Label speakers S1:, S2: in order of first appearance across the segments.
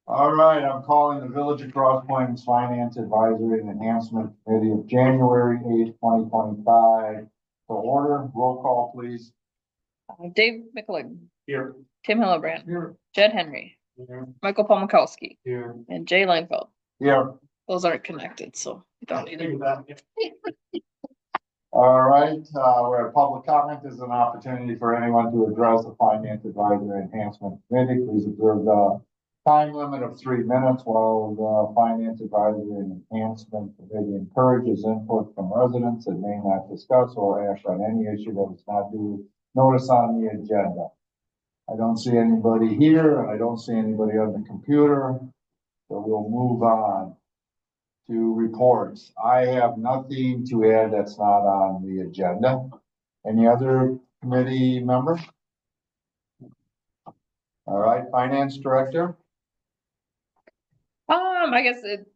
S1: All right, I'm calling the Village of Cross Plains Finance Advisory and Enhancement Committee of January 8th, 2025. To order, roll call, please.
S2: Dave McLeod.
S1: Here.
S2: Tim Hillebrand.
S1: Here.
S2: Jed Henry.
S1: Here.
S2: Michael Palmakowski.
S1: Here.
S2: And Jay Langfeld.
S1: Here.
S2: Those aren't connected, so you don't need it.
S1: All right, where public comment is an opportunity for anyone to address the Finance Advisory Enhancement Committee. Please observe the time limit of 3 minutes while the Finance Advisory and Enhancement Committee encourages input from residents and may not discuss or act on any issue that is not due notice on the agenda. I don't see anybody here and I don't see anybody on the computer, so we'll move on to reports. I have nothing to add that's not on the agenda. Any other committee members? All right, Finance Director.
S2: I guess it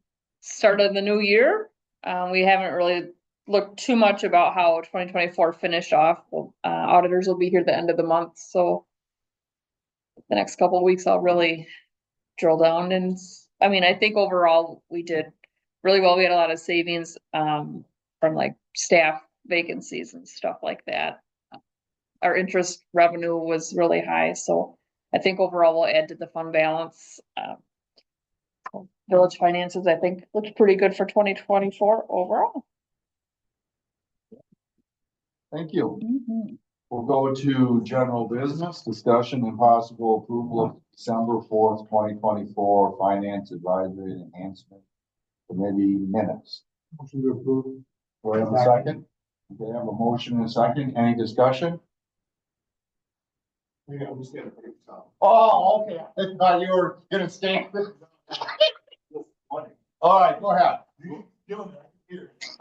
S2: started the new year. We haven't really looked too much about how 2024 finished off. Auditors will be here at the end of the month, so the next couple of weeks I'll really drill down. And I mean, I think overall we did really well. We had a lot of savings from like staff vacancies and stuff like that. Our interest revenue was really high, so I think overall we'll add to the fund balance. Village finances, I think, looked pretty good for 2024 overall.
S1: Thank you. We'll go to general business discussion and possible approval of December 4th, 2024 Finance Advisory and Enhancement Committee minutes. Motion to approve. Do I have a second? Okay, I have a motion and a second. Any discussion? Yeah, I'm just gonna put it down. Oh, okay. I thought you were gonna stand. All right, go ahead.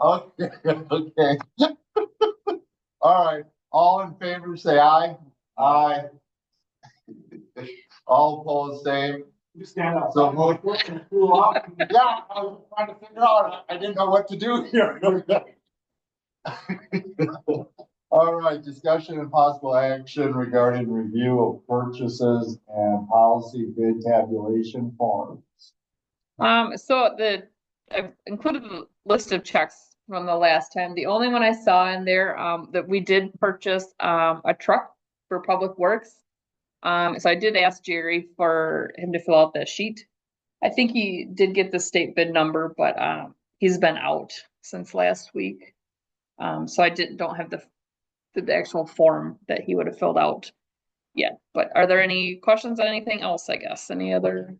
S1: Okay, okay. All right, all in favor, say aye. Aye. All opposed, same. You stand up. So, yeah, I was trying to figure out. I didn't know what to do here. All right, discussion and possible action regarding review of purchases and policy bid tabulation forms.
S2: So I've included a list of checks from the last time. The only one I saw in there that we did purchase a truck for Public Works. So I did ask Jerry for him to fill out that sheet. I think he did get the state bid number, but he's been out since last week. So I don't have the actual form that he would have filled out yet. But are there any questions on anything else, I guess? Any other?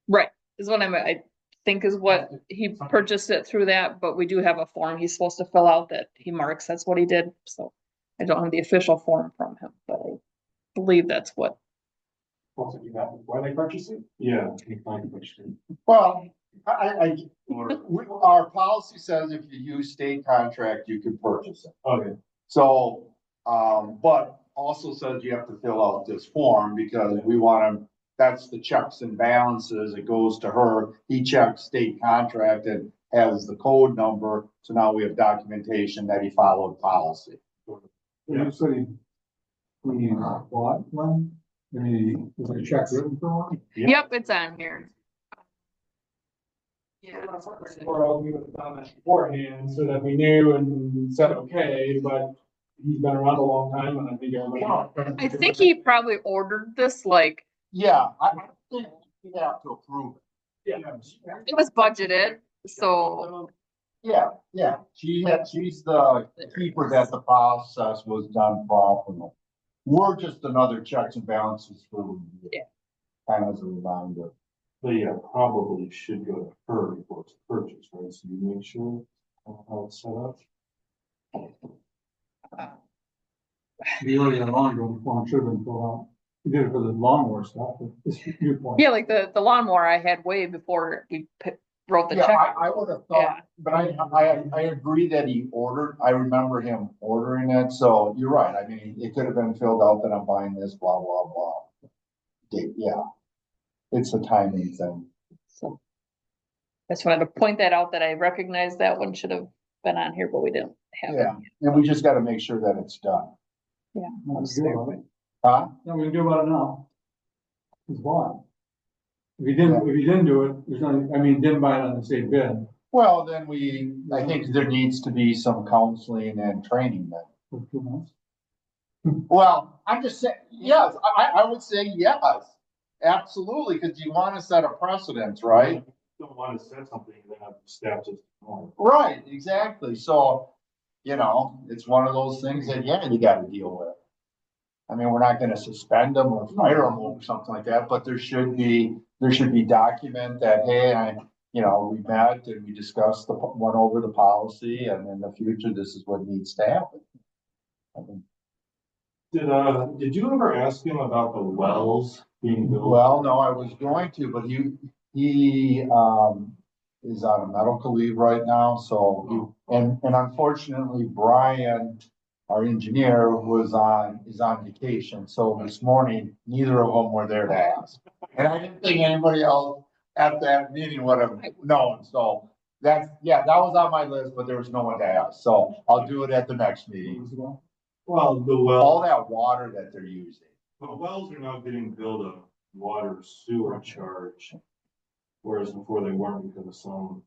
S2: Right, is what I think is what he purchased it through that, but we do have a form he's supposed to fill out that he marks. That's what he did. So I don't have the official form from him, but I believe that's what.
S3: Why they purchased it? Yeah.
S1: Well, our policy says if you use state contract, you can purchase it.
S3: Okay.
S1: So, but also says you have to fill out this form because we want to, that's the checks and balances. It goes to her. He checks state contract and has the code number. So now we have documentation that he followed policy.
S3: Yeah. So we bought one. Was a check written for one?
S2: Yep, it's on here.
S3: Yeah. Or we would have done that beforehand so that we knew and said okay, but he's been around a long time and I think everybody.
S2: I think he probably ordered this like.
S1: Yeah, I think we have to approve it.
S3: Yeah.
S2: It was budgeted, so.
S1: Yeah, she's the keeper that the process was done properly. We're just another checks and balances for kind of as a reminder.
S3: But yeah, probably should go to her before it's purchased, right? So you make sure how it's set up. The earlier lawnmower form should have been filled out. You did it for the lawnmower stuff, but it's your point.
S2: Yeah, like the lawnmower I had way before we wrote the check.
S1: I would have thought, but I agree that he ordered. I remember him ordering it. So you're right. I mean, it could have been filled out that I'm buying this, blah, blah, blah. Yeah. It's a timing thing.
S2: So I just wanted to point that out that I recognize that one should have been on here, but we didn't have it.
S1: And we just got to make sure that it's done.
S3: Let's do about it.
S1: Huh?
S3: No, we can do about it now. It's bought. If you didn't do it, there's only, I mean, didn't buy it on the state bid.
S1: Well, then I think there needs to be some counseling and training then.
S3: For 2 months.
S1: Well, I'm just saying, yes, I would say yes, absolutely, because you want to set a precedence, right?
S4: Don't want to set something and then have staff just.
S1: Right, exactly. So, it's one of those things that, yeah, you gotta deal with. I mean, we're not gonna suspend them or fire them or something like that, but there should be document that, hey, we met and we discussed went over the policy, and in the future, this is what needs to happen. I mean,
S4: Did you ever ask him about the wells being built?
S1: well, no, I was going to, but he is on a medical leave right now, so, and unfortunately, Brian, our engineer, is on vacation, so this morning, neither of them were there to ask. And I didn't think anybody else at that meeting would have known, so that was on my list, but there was no one to ask, so I'll do it at the next meeting.
S4: Well, the
S1: All
S4: well,
S1: that water that they're using.
S4: the wells are now getting billed a water sewer charge. Whereas before they weren't because of some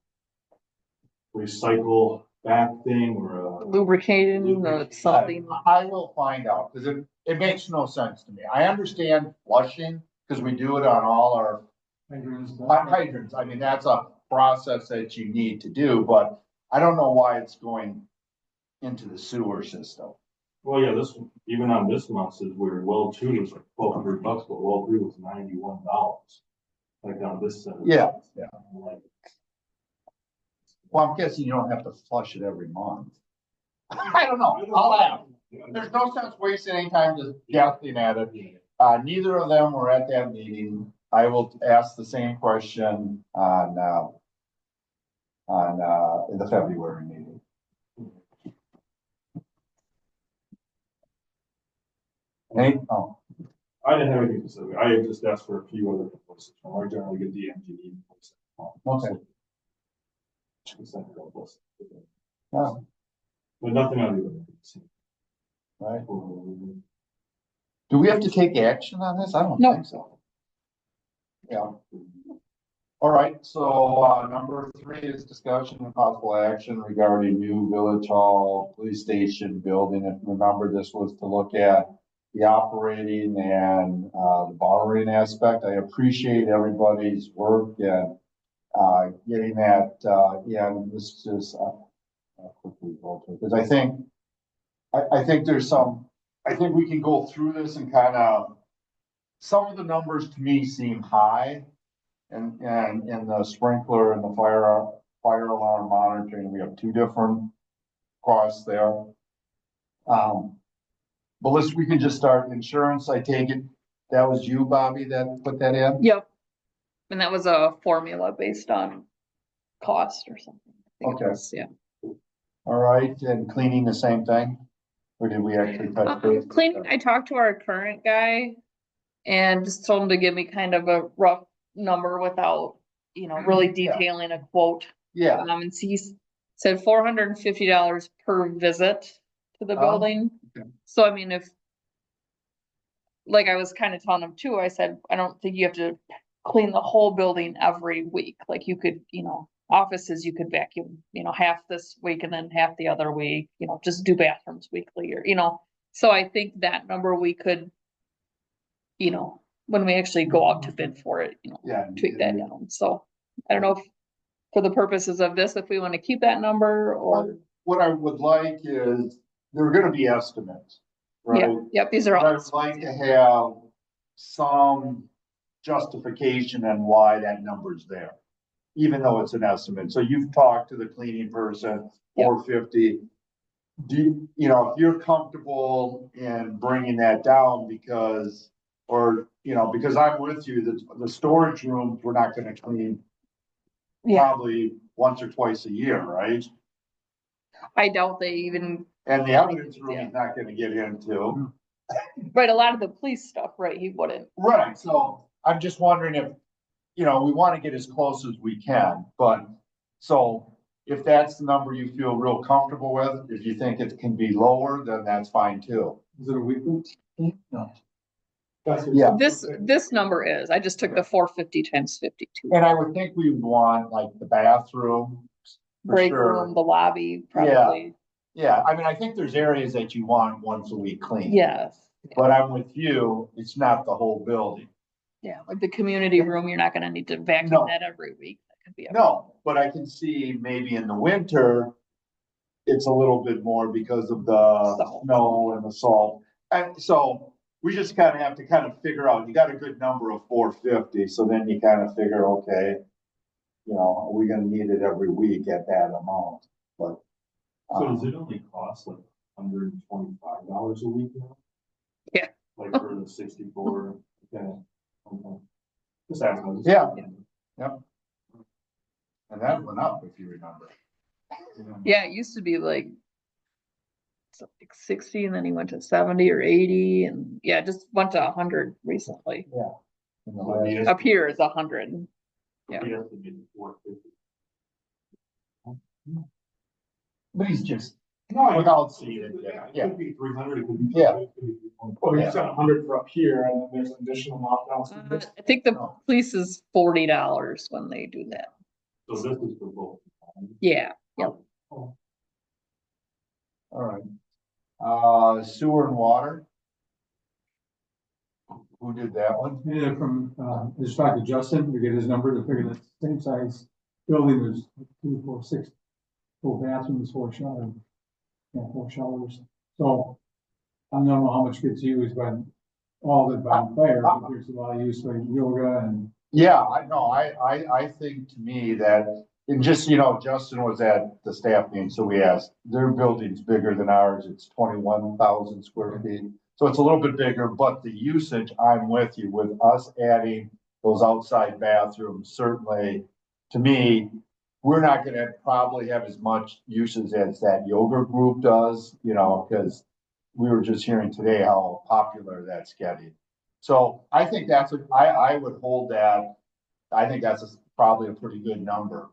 S4: recycle back thing or
S2: Lubricating or something.
S1: I will find out, because it makes no sense to me. I understand flushing, because we do it on all our hydrants. I mean, that's a process that you need to do, but I don't know why it's going into the sewer system.
S4: Well, yeah, even on this month says where well 2 was like $1,200, but well 3 was $91. Like on this set.
S1: Yeah.
S4: Like,
S1: Well, I'm guessing you don't have to flush it every month. I don't know. I'll ask. There's no sense wasting any time just guessing at it. Neither of them were at that meeting. I will ask the same question on the February meeting. Hey, oh,
S4: I didn't have anything specific. I had just asked for a few other places. I generally get the MGD.
S1: okay. Oh,
S4: But nothing on the other.
S1: right. Do we have to take action on this? I don't
S2: No.
S1: think so. Yeah. All right, so, number 3 is discussion and possible action regarding new village hall, police station building. If you remember, this was to look at the operating and, the borrowing aspect. I appreciate everybody's work and, getting that, this is, I'll quickly go to it, because I think I think we can go through this and some of the numbers to me seem high. And the sprinkler and the fire alarm monitoring, we have 2 different costs there. But we can just start insurance. I take it that was you, Bobby, that put that in?
S2: Yep. And that was a formula based on cost or something. I think it
S1: Okay.
S2: was, yeah.
S1: All right, and cleaning the same thing? Or did we actually touch base?
S2: Cleaning, I talked to our current guy and just told him to give me kind of a rough number without, really detailing a quote.
S1: Yeah,
S2: And he said $450 per visit to the
S1: Oh,
S2: building.
S1: okay.
S2: So I mean, like I was kind of telling him too, I said, I don't think you have to clean the whole building every week. Like you could, offices, you could vacuum, half this week and then half the other week, just do bathrooms weekly or, so I think that number we could, when we actually go out to bid for it,
S1: yeah.
S2: tweak that down. So I don't know if for the purposes of this, if we want to keep that number or.
S1: What I would like is, there are gonna be estimates,
S2: Yeah,
S1: right?
S2: yep, these are
S1: But I
S2: all,
S1: would like to have some justification on why that number's there, even though it's an estimate. So you've talked to the cleaning person,
S2: Yep.
S1: 450. If you're comfortable in bringing that down because I'm with you, the storage rooms, we're not gonna clean
S2: yeah,
S1: probably once or twice a year, right?
S2: I doubt they even,
S1: And the evidence room is not gonna get into.
S2: right, a lot of the police stuff, right, he wouldn't.
S1: Right, so I'm just wondering if, we wanna get as close as we can, but, so if that's the number you feel real comfortable with, if you think it can be lower, then that's fine too.
S3: Is it a weekly? No.
S1: Yeah.
S2: This number is, I just took the 450 times 52.
S1: And I would think we would want like the bathroom. for
S2: Break
S1: sure.
S2: room, the lobby, probably.
S1: Yeah, I mean, I think there's areas that you want once a week clean.
S2: Yes.
S1: But I'm with you, it's not the whole building.
S2: Yeah, like the community room, you're not gonna need to vacuum
S1: No.
S2: that every week. That could be.
S1: No, but I can see maybe in the winter, it's a little bit more because of the
S2: Salt.
S1: snow and the salt. And so we just kind of have to kind of figure out, you got a good number of 450, so then you kind of figure, okay, you know, are we gonna need it every week at that amount? But.
S4: So does it only cost like $125 a week now?
S2: Yeah.
S4: Like for the 64, okay. Okay. Just asking.
S1: Yeah. And that went up, if you remember.
S2: Yeah, it used to be like 60 and then he went to 70 or 80 and yeah, it just went to 100 recently.
S1: Yeah. In the
S4: So
S1: last-
S4: yes,
S2: Up here is 100. Yeah.
S4: we have to be 450.
S1: But he's just,
S4: No,
S1: without seeing it,
S4: It
S1: yeah.
S4: could be 300, it could be.
S1: Yeah.
S4: 200, it could be 320.
S3: Well, you said 100 for up here, and then there's an additional amount downstairs.
S2: I think the
S1: Oh.
S2: police is $40 when they do that.
S4: So this is for both.
S2: Yeah, yep.
S1: all right. Sewer and water. Who did that one?
S5: Yeah, from, just talked to Justin to get his number to figure the same size building was 2, 4, 6, 4 bathrooms, 4 showers. Yeah, 4 showers. So I don't know how much gets used by all of it by fire, but there's a lot of use for yoga and.
S1: Yeah, I know, I think to me that, and just, you know, Justin was at the staff meeting, so we asked, their building's bigger than ours, it's 21,000 square feet. So it's a little bit bigger, but the usage, I'm with you, with us adding those outside bathrooms, certainly, to me, we're not gonna probably have as much uses as that yoga group does, you know, because we were just hearing today how popular that's getting. So I think I would hold that, I think that's probably a pretty good number.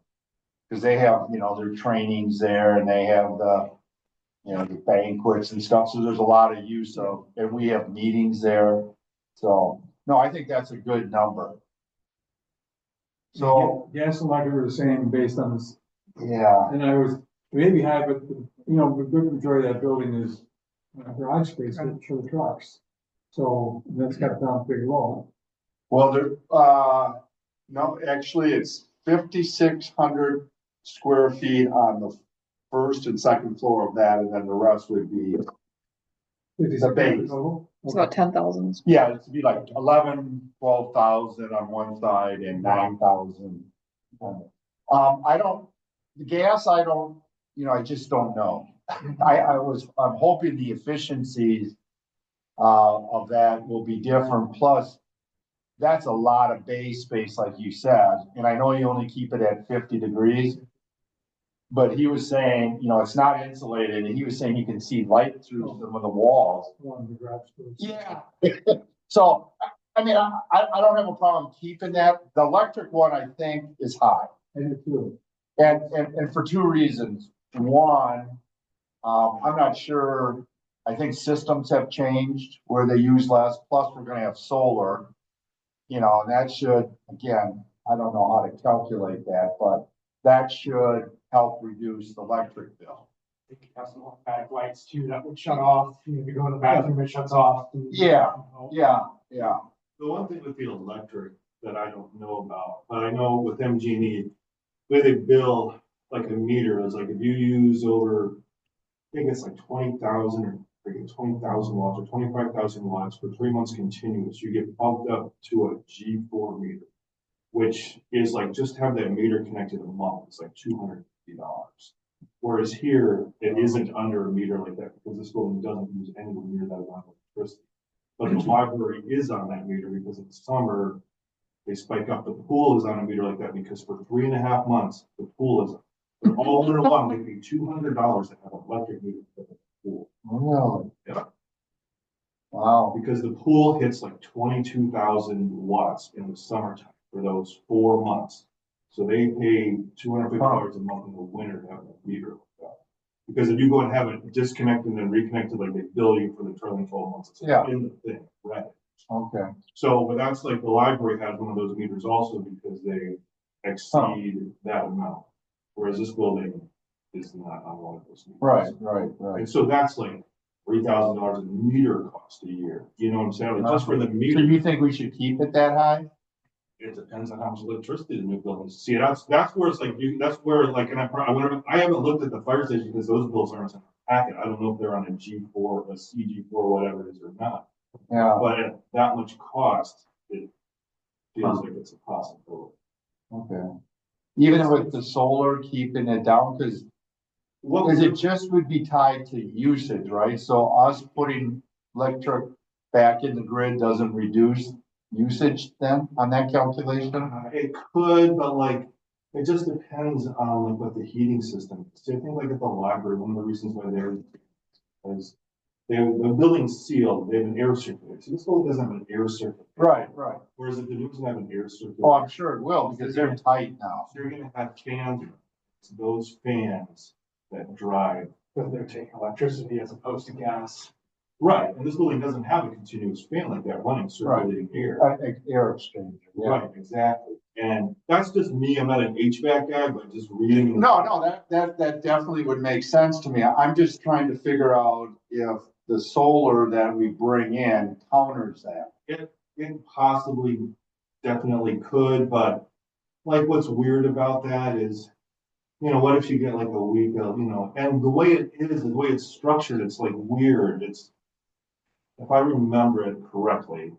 S1: Cause they have, you know, their trainings there and they have the, you know, the banquets and stuff, so there's a lot of use of, and we have meetings there. So, no, I think that's a good number. So,
S5: Gas and electric were the same based on this,
S1: yeah,
S5: and I was, maybe high, but, you know, the good majority of that building is garage space for the trucks. So that's got down pretty low.
S1: well, there, no, actually, it's 5,600 square feet on the first and second floor of that, and then the rest would be, The base.
S2: It's about 10,000.
S1: yeah, it'd be like 12,000 on one side and 9,000. I don't, the gas, I don't, you know, I just don't know. I'm hoping the efficiencies of that will be different, plus that's a lot of bay space, like you said, and I know you only keep it at 50 degrees. But he was saying, you know, it's not insulated, and he was saying you can see light through some of the walls.
S5: One of the garage doors.
S1: Yeah. So, I mean, I don't have a problem keeping that. The electric one, I think, is high.
S5: I do too.
S1: And for two reasons. One, I'm not sure, I think systems have changed where they use less, plus we're gonna have solar. You know, and that should, again, I don't know how to calculate that, but that should help reduce the electric bill.
S3: You could have some automatic lights too, that would shut off, you know, if you go in the bathroom, it shuts off.
S1: Yeah. Yeah, yeah.
S4: The one thing with the electric that I don't know about, but I know with MG&E, the way they bill like a meter is like if you use over, I think it's like 20,000 or freaking 20,000 watts or 25,000 watts for 3 months continuous, you get bumped up to a G4 meter, which is like just have that meter connected a month, it's like $250. Whereas here, it isn't under a meter like that because this building doesn't use anywhere near that amount of electricity. But the library is on that meter because in the summer, they spike up. The pool is on a meter like that because for 3.5 months, the pool is, they're all winter long, they pay $200 to have an electric meter for the pool.
S1: Really?
S4: Yeah.
S1: Wow.
S4: Because the pool hits like 22,000 watts in the summertime for those 4 months. So they pay $250 a month in the winter to have a meter like that. Because if you go and have it disconnected and then reconnected, like they bill you for the trailing 12 months, it's
S1: Yeah.
S4: in the thing, right?
S1: Okay,
S4: So, but that's like the library has one of those meters also because they exceed that amount. Whereas this building is not on one of those meters.
S1: right.
S4: And so that's like $3,000 a meter cost a year. You know what I'm saying? Like just for the
S1: So
S4: meter.
S1: you think we should keep it that high?
S4: It depends on how much electricity the new buildings. See, that's where it's like, that's where like, and I haven't looked at the fire station because those bills aren't in the packet. I don't know if they're on a G4, a CG4, whatever it is or not.
S1: Yeah,
S4: But at that much cost, it feels like it's a possibility.
S1: okay. Even with the solar, keeping it down, because it just would be tied to usage, right? So us putting electric back in the grid doesn't reduce usage then on that calculation?
S4: It could, but like, it just depends on like what the heating system is. So I think like at the library, one of the reasons why they're is the building's sealed, they have an air circulator. So this building doesn't have an air circulator.
S1: Right.
S4: Whereas if the new doesn't have an air circulator.
S1: Oh, I'm sure it will, because they're tight now.
S4: They're gonna have fans, it's those fans that drive.
S3: But they're taking electricity as opposed to gas.
S4: Right, and this building doesn't have a continuous fan like that running circulating air.
S1: Air exchanger, yeah.
S4: Right, exactly. And that's just me, I'm not an HVAC guy, but just reading.
S1: No, that definitely would make sense to me. I'm just trying to figure out if the solar that we bring in counters that.
S4: It possibly definitely could, but like what's weird about that is, what if you get like a week of, and the way it is, the way it's structured, it's like weird. If I remember it correctly,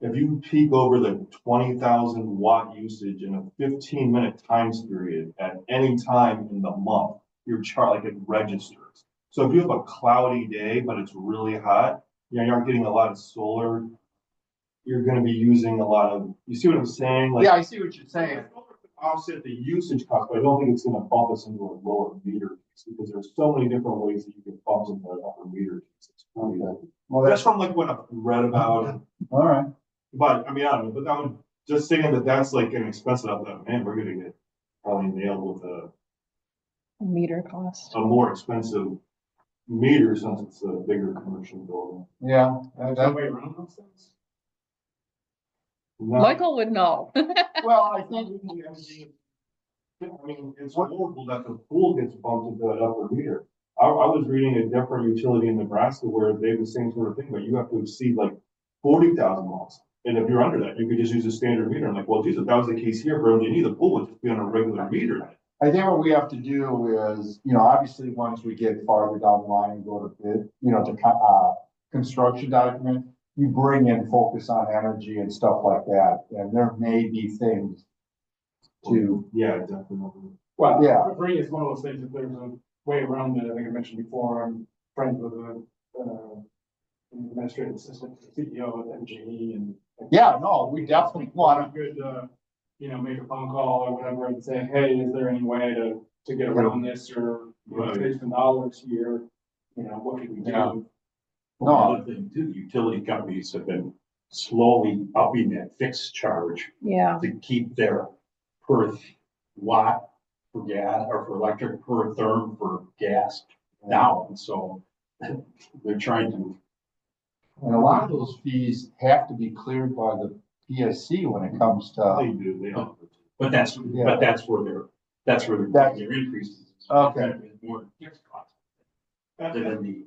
S4: if you peak over the 20,000 watt usage in a 15-minute time period at any time in the month, you're charged, like it registers. So if you have a cloudy day, but it's really hot, you aren't getting a lot of solar, you're gonna be using a lot of, you see what I'm saying? Like,
S1: Yeah, I see what you're saying.
S4: offset the usage cost, but I don't think it's gonna bump us into a lower meter case, because there's so many different ways that you can bump into the upper meter case. It's really,
S1: Well,
S4: that's from like what I've read about,
S1: all right.
S4: but I mean, I don't know, but that would, just saying that that's like an expensive, man, we're gonna get probably nailed with
S2: Meter cost.
S4: a more expensive meter since it's a bigger commercial building.
S1: Yeah,
S3: There's no way around those things.
S4: No,
S2: Michael would know.
S1: well, I think,
S4: I mean, it's horrible that the pool gets bumped into that upper meter. I was reading a different utility in Nebraska where they have the same sort of thing, but you have to exceed like 40,000 miles. And if you're under that, you could just use a standard meter. I'm like, well, geez, if that was the case here for MDE, the pool would just be on a regular meter.
S1: I think what we have to do is, obviously, once we get farther down the line and go to bid, to construction document, you bring in focus on energy and stuff like that, and there may be things to,
S4: Yeah, definitely.
S3: Well,
S1: Yeah.
S3: free is one of those things, if there's a way around it, I think I mentioned before, I'm friends with an administrative assistant, to the CEO at MGE and.
S1: yeah, no, we definitely want to.
S3: Good, make a phone call or whatever and say, hey, is there any way to get around this or,
S4: Right.
S3: save some dollars here? What can we do?
S1: Yeah.
S6: Another thing too, utility companies have been slowly upping that fixed charge
S2: Yeah.
S6: to keep their per watt for gas or for electric, per therm for gas down. So they're trying to.
S1: And a lot of those fees have to be cleared by the PSC when it comes
S4: They
S1: to,
S4: do, they don't.
S6: But that's where their
S1: That's-
S6: their increases.
S1: Okay.
S6: More fixed cost than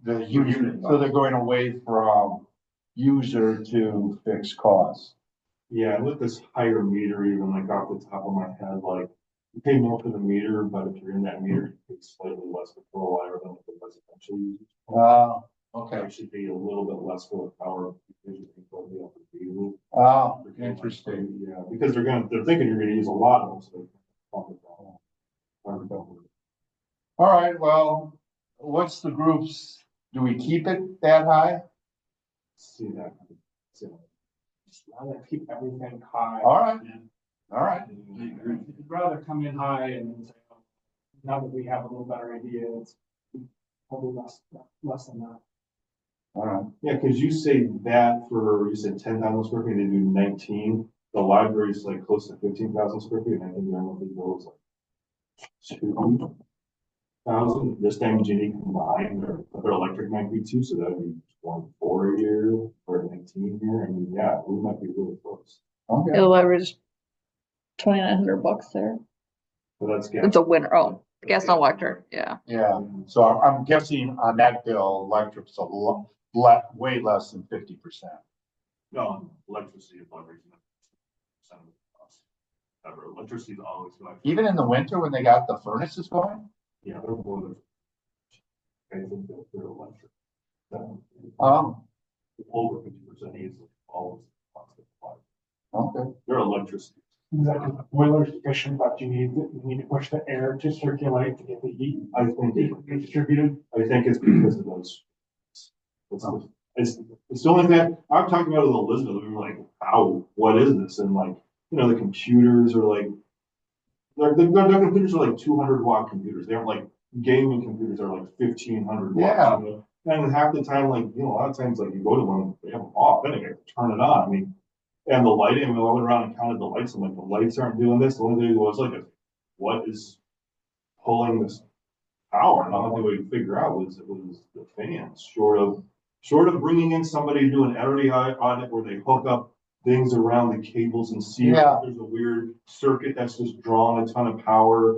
S1: the user, so they're going away from user to fixed costs.
S4: Yeah, and with this higher meter, even like off the top of my head, like you pay more for the meter, but if you're in that meter, you pay slightly less for kilowatt than the residential users.
S1: Okay.
S4: It should be a little bit less for the power because you can put the upper meter.
S1: Interesting.
S4: Yeah, because they're thinking you're gonna use a lot of them, so they can pump it down. Pump it down.
S1: All right, well, what's the groups? Do we keep it that high?
S4: See that. So,
S3: Just rather keep everything high.
S1: All right, all right.
S3: I'd rather come in high and then say, oh, now that we have a little better idea, it's probably less than that.
S1: All right.
S4: Yeah, because you say that for, you said 10,000 square feet, they do 19. The library's like close to 15,000 square feet, and I think their monthly bill is like 2. thousand, this time Genie combined, their electric might be too, so that'd be 24 a year or 19 here. I mean, yeah, we might be really close.
S1: Okay.
S2: It'll average $2,900 there.
S4: But that's gas.
S2: It's a winner. Oh, gas and electric, yeah.
S1: Yeah, so I'm guessing on that bill, electric's a lot, way less than 50%.
S4: No, electricity is like percent of the cost. Ever, electricity is always like.
S1: Even in the winter when they got the furnaces going?
S4: Yeah, they're boilers. I think that they're electric. Over 50% easily, always.
S1: Okay.
S4: They're electricity.
S3: Is that because the boiler's efficient, but you need to push the air to circulate to get the heat
S4: I think
S3: distributed?
S4: it's because of those. It's the only thing, I'm talking about with Elizabeth, we were like, how, what is this? And like, you know, the computers are like, their computers are like 200-watt computers. They aren't like gaming computers are like 1,500 watts.
S1: Yeah.
S4: You know? And half the time, like, you know, a lot of times, like you go to one, they have them off, then you have to turn it on. I mean, and the lighting, I mean, I went around and counted the lights. I'm like, the lights aren't doing this. The only thing was like, what is pulling this power? And the only way to figure out was it was the fans, short of bringing in somebody to do an energy audit where they hook up things around the cables and see if
S1: Yeah.
S4: there's a weird circuit that's just drawing a ton of power.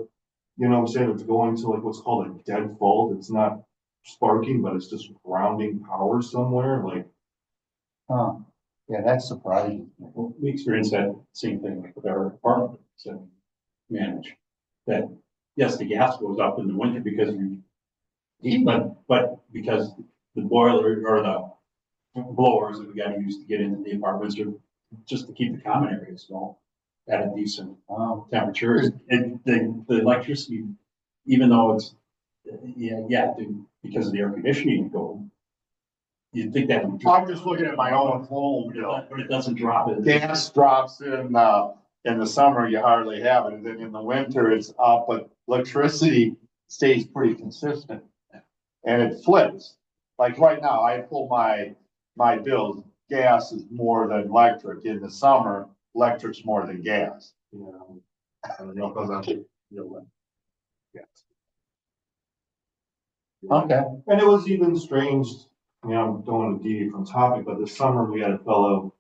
S4: You know what I'm saying? It's going to like what's called a dead fault. It's not sparking, but it's just grounding power somewhere. Like,
S1: Huh. Yeah, that's surprising.
S6: Well, we experienced that same thing with our apartment that we manage. That, yes, the gas goes up in the winter because we heat, but because the boiler or the blowers that we gotta use to get into the apartments are just to keep the common areas going at a decent temperature. And the electricity, even though it's, because of the air conditioning going, you'd think that would drop.
S1: I'm just looking at my own home bill.
S6: But it doesn't drop it.
S1: Gas drops in the summer, you hardly have it, and then in the winter it's up, but electricity stays pretty consistent. And it flips. Like right now, I pull my bills, gas is more than electric. In the summer, electric's more than gas.
S4: you know, I don't know if that's, you know, yes.
S1: Okay.
S4: And it was even strange, I mean, I'm don't want to deviate from topic, but this summer we had a fellow,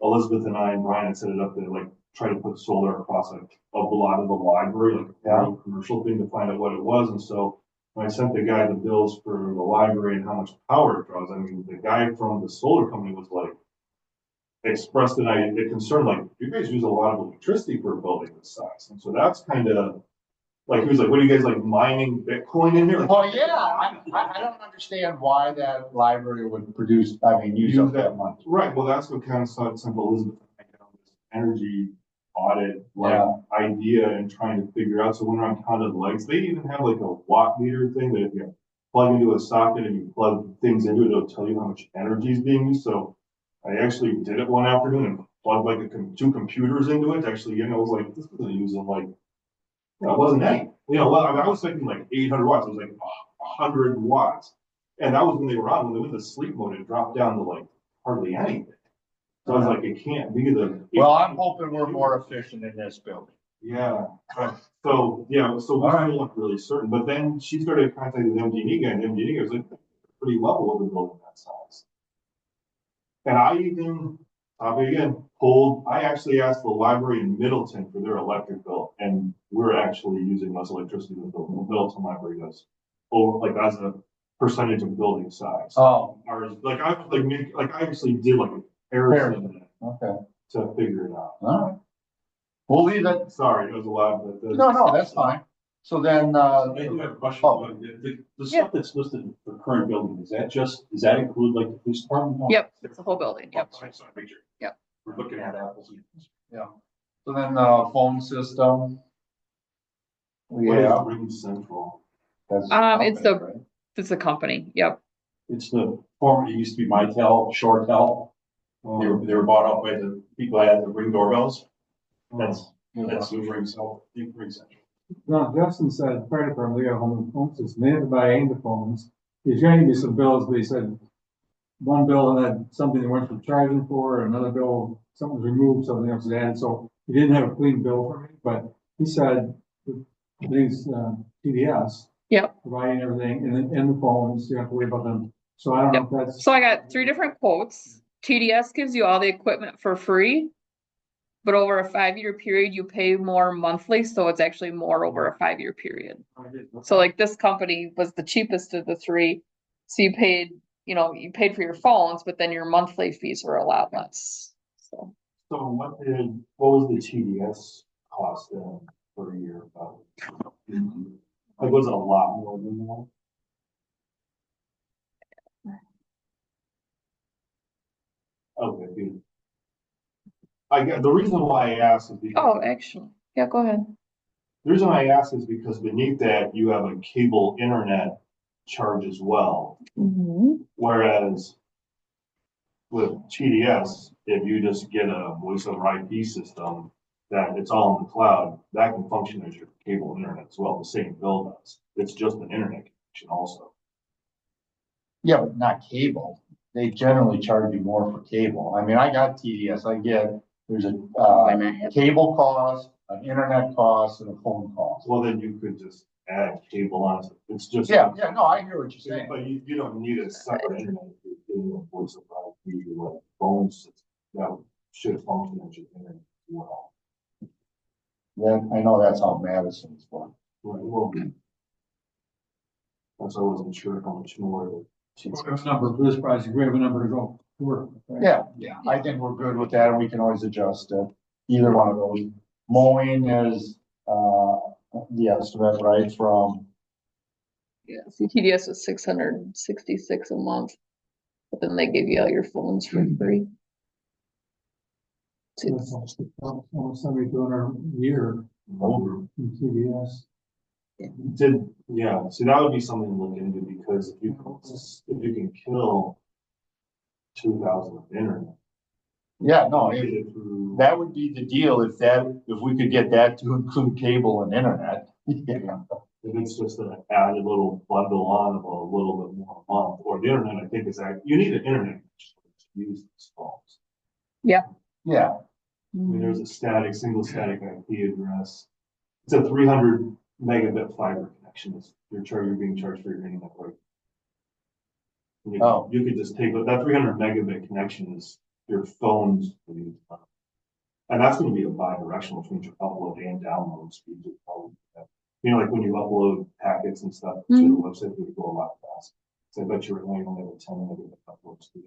S4: Elizabeth and I and Brian had set it up to like try to put solar across like a lot of the library, like a real commercial thing to find out what it was. And so when I sent the guy the bills for the library and how much power it draws, I mean, the guy from the solar company was like, expressed a concern, like, you guys use a lot of electricity for a building this size. And so that's kind of, like, he was like, what are you guys like mining Bitcoin in here? Like,
S1: Well, yeah, I don't understand why that library would produce, use up that much.
S4: right, well, that's what kind of started Simple Elizabeth, this energy audit, like, idea and trying to figure out. So when I'm counting lights, they even have like a watt meter thing that if you plug into a socket and you plug things into it, it'll tell you how much energy is being used. So I actually did it one afternoon and plugged like two computers into it. Actually, you know, I was like, this isn't using like, you know, it wasn't any. You know, well, I was thinking like 800 watts. It was like 100 watts. And that was when they were on. When they went to sleep mode, it dropped down to like hardly anything. So I was like, it can't be the.
S1: Well, I'm hoping we're more efficient in this building.
S4: Yeah. So, yeah, so we still look really certain. But then she started contacting the MD&E guy, and the MD&E guy was like, pretty level with a building that size. And I even, I actually asked the library in Middleton for their electric bill, and we're actually using less electricity than the Middleton library does. Oh, like as a percentage of building size.
S1: Oh,
S4: Ours, I actually did like a comparison
S1: okay.
S4: to figure it out.
S1: All right. We'll leave it.
S4: Sorry, it was a lot, but.
S1: No, that's fine. So then,
S6: I do have a question. The stuff that's listed for current building, does that include like the police department?
S2: Yep, it's the whole building, yep. Yep.
S6: We're looking at apples and apples.
S1: yeah. So then, phone system.
S4: What is
S1: Yeah.
S4: Ring Central?
S1: That's
S2: It's the-
S1: right?
S2: It's a company, yep.
S6: It's the former, it used to be Mitel, Shortel. They were bought out by the people that had the Ring doorbells. That's the Ring Central.
S5: No, Justin said, fire department, they got a home system, they had to buy any phones. He's going to be some bills, but he said one bill had something they weren't charging for, another bill, something was removed, something else was added, so he didn't have a clean bill for me, but he said, these, TDS,
S2: Yep.
S5: providing everything, and the phones, you have to worry about them. So I don't know if that's.
S2: So I got 3 different quotes. TDS gives you all the equipment for free. But over a 5-year period, you pay more monthly, so it's actually more over a 5-year period. So like this company was the cheapest of the 3. So you paid, you paid for your phones, but then your monthly fees were a lot less. So
S4: So what was the TDS cost then per year about? Like, was it a lot more than that? Okay, good. The reason why I asked is because.
S2: oh, actually, yeah, go ahead.
S4: The reason I ask is because beneath that, you have a cable internet charge as well. Whereas with TDS, if you just get a voice over IP system, that it's all in the cloud, that can function as your cable internet as well, the same bill does. It's just an internet connection also.
S1: Yeah, but not cable. They generally charge you more for cable. I mean, I got TDS, there's
S2: Why not have-
S1: cable cost, an internet cost, and a phone cost.
S4: Well, then you could just add cable on it. It's just.
S1: Yeah, no, I hear what you're saying.
S4: But you don't need a separate internet if you're doing a voice over IP or like phones that should function as your internet as well.
S1: Yeah, I know that's how Madison's for.
S4: Right, well. That's why I wasn't sure how much more.
S5: We have a number for this project, we have a number to go to work with, right?
S1: Yeah, I think we're good with that, and we can always adjust it, either one of those. Mowing is, the estimate, right, from,
S2: Yeah, CTDS was 666 a month, but then they give you all your phones for free.
S5: So that's almost 7,200 a year
S4: Over.
S5: in TDS.
S4: See, that would be something to look into because if you can kill 2,000 of internet.
S1: yeah, no,
S4: Get it through.
S1: that would be the deal, if we could get that to include cable and internet. Yeah.
S4: If it's just an added little bundle on of a little bit more a month, or the internet, I think you need an internet to use these phones.
S1: Yeah,
S4: I mean, there's a single static IP address. It's a 300 megabit fiber connection. You're being charged for your internet, right?
S1: Oh.
S4: You could just take that 300 megabit connection is your phone's. And that's going to be a bi-directional, which means your upload and download speeds. Like when you upload packets and stuff to the website, it would go a lot faster. So I bet you only have a 10 megabit upload speed.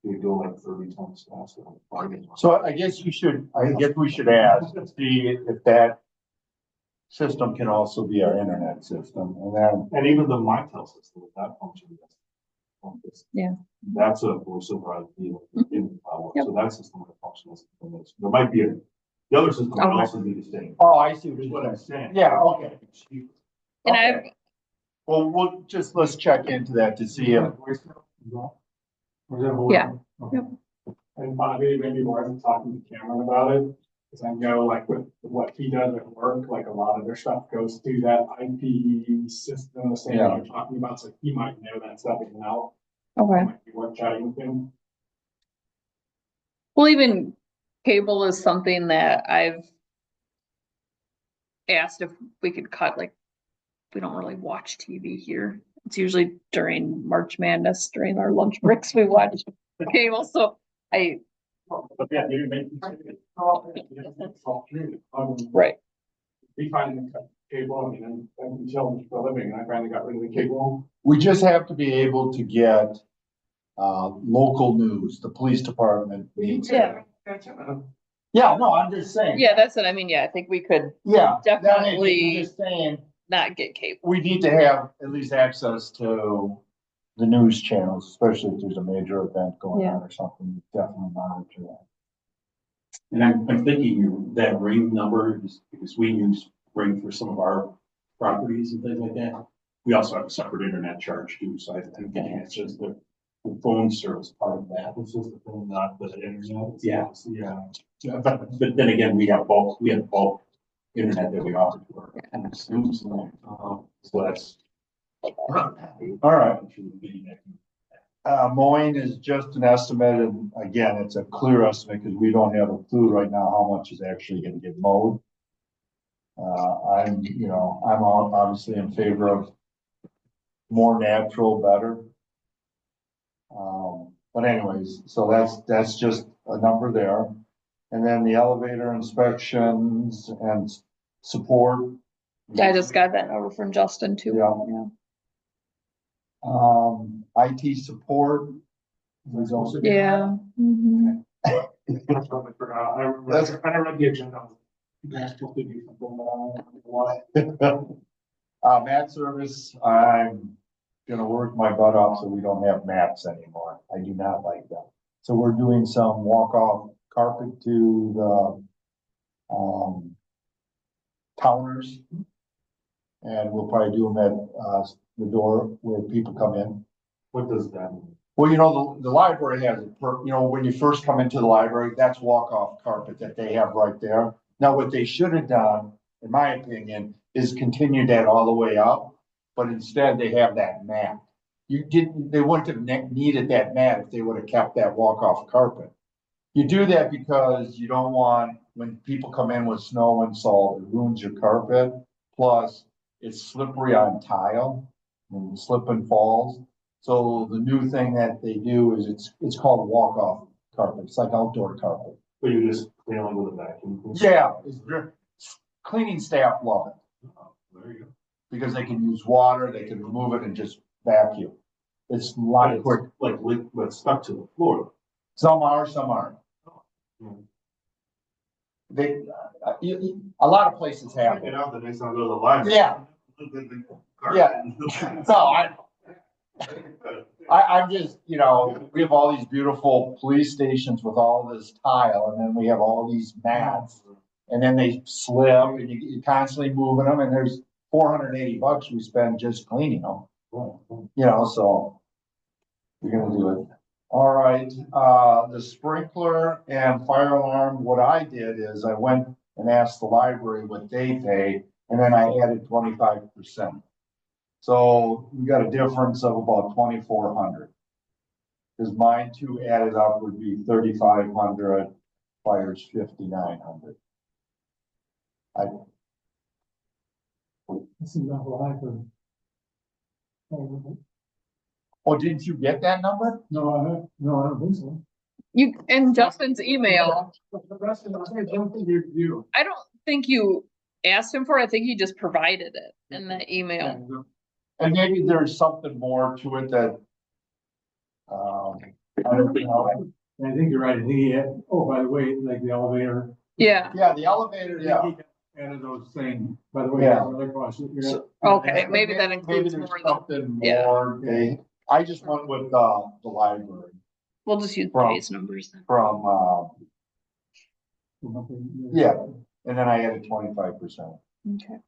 S4: You would go like 30 times faster.
S1: so I guess we should ask, see if that system can also be our internet system, and then,
S4: And even the MyTel system, if that function.
S2: Yeah.
S4: That's a voice over IP in the cloud.
S2: Yep.
S4: So that system would function as there might be the other system would
S2: Okay.
S4: also be the same.
S1: oh, I see
S4: Is what I'm saying.
S1: Yeah, okay.
S2: And
S1: Okay. Well, let's check into that to see if,
S2: Yeah.
S5: Okay.
S3: And Bobby, maybe more talking to Cameron about it, because I know like with what he does at work, like a lot of their stuff goes through that IP system, the same
S1: Yeah.
S3: that you're talking about, so he might know that stuff in and out.
S2: Okay.
S3: Might be worth chatting with him.
S2: Well, even cable is something that I've asked if we could cut, like, we don't really watch TV here. It's usually during March Madness, during our lunch breaks, we watch cable, so
S3: But yeah, you make.
S2: right.
S3: We finally cut cable, I mean, I'm until for a living, and I finally got rid of the cable.
S1: we just have to be able to get, local news, the police department needs.
S2: Yeah.
S1: Yeah, no, I'm just saying.
S2: Yeah, that's it. I mean, yeah, I think we could
S1: Yeah.
S2: Definitely.
S1: I'm just saying,
S2: not get cable.
S1: we need to have at least access to the news channels, especially if there's a major event going on or something, definitely monitor that.
S6: And I'm thinking that Ring number is because we use Ring for some of our properties and things like that. We also have a separate internet charge too, so I'm getting it's just the phone service part of that.
S4: It's just the phone, not the internet.
S6: Yeah.
S4: Yeah.
S6: But then again, we have bulk internet that we offer to our students. So that's.
S1: All right. Mowing is just an estimate, and again, it's a clear estimate because we don't have a clue right now how much is actually gonna get mowed. I'm obviously in favor of more natural, better. But anyways, so that's just a number there. And then the elevator inspections and support.
S2: I just got that over from Justin too.
S1: Yeah. IT support. We don't-
S2: Yeah. Mhm.
S3: That's what I forgot. I read the agenda. You guys supposed to do something, but I don't know what.
S1: Mat service, I'm gonna work my butt off so we don't have mats anymore. I do not like them. So we're doing some walk-off carpet to the, counters. And we'll probably do them at, the door where people come in.
S4: What does that mean?
S1: Well, the library has, when you first come into the library, that's walk-off carpet that they have right there. Now, what they should have done, in my opinion, is continue that all the way up, but instead they have that mat. They wouldn't have needed that mat if they would have kept that walk-off carpet. You do that because you don't want, when people come in with snow and salt, it ruins your carpet. Plus, it's slippery on tile and slip and falls. So the new thing that they do is it's called walk-off carpet. It's like outdoor carpet.
S4: But you just clean them with a vacuum.
S1: Yeah, cleaning staff love it
S4: Oh, there you go.
S1: because they can use water, they can remove it and just vacuum. It's a lot quick.
S4: Like, but stuck to the floor.
S1: Some are, some aren't.
S4: Hmm.
S1: They, a lot of places have
S4: Get
S1: it.
S4: out the next time I go to the library.
S1: Yeah. Yeah. No, I'm just, we have all these beautiful police stations with all this tile, and then we have all these mats. And then they slip, and you're constantly moving them, and there's $480 we spend just cleaning them. So we're gonna do it. All right, the sprinkler and fire alarm, what I did is I went and asked the library what they pay, and then I added 25%. So we got a difference of about 2,400. Because mine two added up would be 3,500, fire's 5,900.
S5: This is not what I heard.
S1: Oh, didn't you get that number?
S5: No, I don't think so.
S2: You, in Justin's email,
S5: The rest of the, I don't think you.
S2: I don't think you asked him for it. I think he just provided it in the email.
S1: And maybe there's something more to it that, I don't know.
S5: I think you're right. I think he had, oh, by the way, like the elevator.
S2: Yeah.
S1: Yeah, the elevator, yeah.
S5: Added those things, by the way.
S1: Yeah.
S5: that's another cost.
S1: So-
S2: Okay, maybe that includes
S1: Maybe there's
S2: more than,
S1: something
S2: yeah.
S1: more. I just went with, the library
S2: we'll just use
S1: From-
S2: base numbers then.
S1: from, yeah, and then I added 25%.
S2: Okay.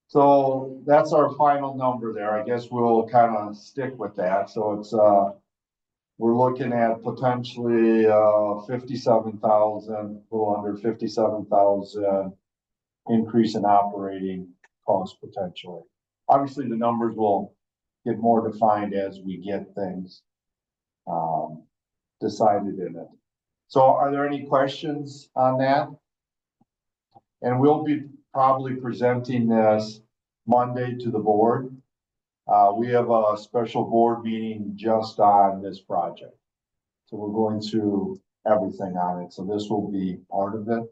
S1: So that's our final number there. I guess we'll kind of stick with that. So it's, we're looking at potentially, 57,000, a little under 57,000 increase in operating costs potentially. Obviously, the numbers will get more defined as we get things, decided in it. So are there any questions on that? And we'll be probably presenting this Monday to the board. We have a special board meeting just on this project. So we're going through everything on it. So this will be part of it.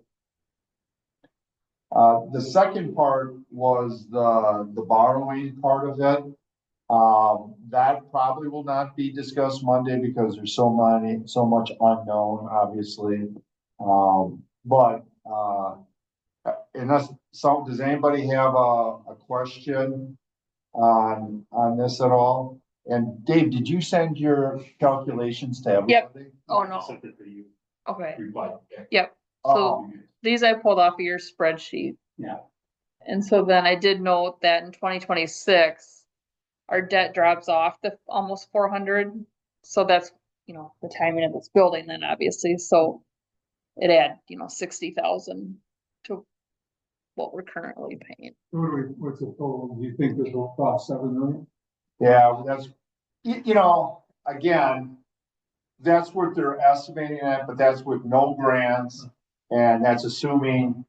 S1: The second part was the borrowing part of it. That probably will not be discussed Monday because there's so much unknown, obviously. Does anybody have a question on this at all? And Dave, did you send your calculations to everybody?
S2: Oh, no.
S6: Sent it to you.
S2: Okay.
S6: Reply.
S2: Yep.
S1: Oh,
S2: So these I pulled off of your spreadsheet.
S6: Yeah.
S2: And so then I did note that in 2026, our debt drops off to almost 400. So that's, the timing of this building then obviously. So it add, 60,000 to what we're currently paying.
S5: What's the total? Do you think this will cost 7 million?
S1: yeah, that's, again, that's what they're estimating at, but that's with no grants. And that's assuming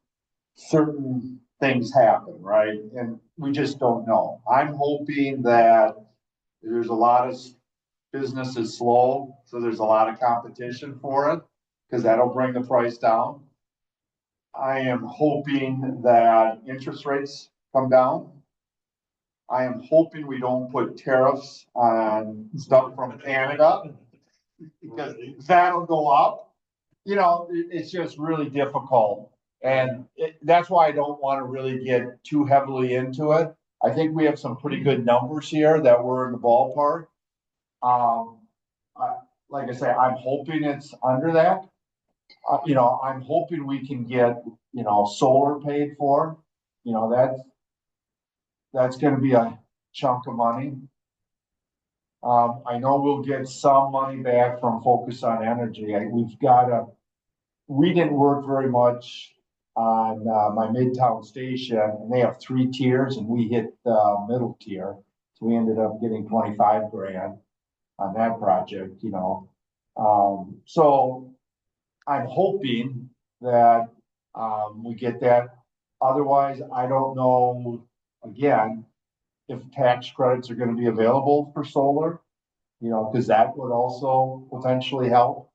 S1: certain things happen, right? And we just don't know. I'm hoping that there's a lot of business is slow, so there's a lot of competition for it, because that'll bring the price down. I am hoping that interest rates come down. I am hoping we don't put tariffs on stuff from Canada, because that'll go up. You know, it's just really difficult. And that's why I don't want to really get too heavily into it. I think we have some pretty good numbers here that we're in the ballpark. Like I say, I'm hoping it's under that. You know, I'm hoping we can get, you know, solar paid for. You know, that's gonna be a chunk of money. I know we'll get some money back from Focus on Energy. We didn't work very much on, my Midtown station, and they have 3 tiers, and we hit the middle tier. So we ended up getting 25 grand on that project, you know. So I'm hoping that, we get that. Otherwise, I don't know, again, if tax credits are gonna be available for solar, you know, because that would also potentially help.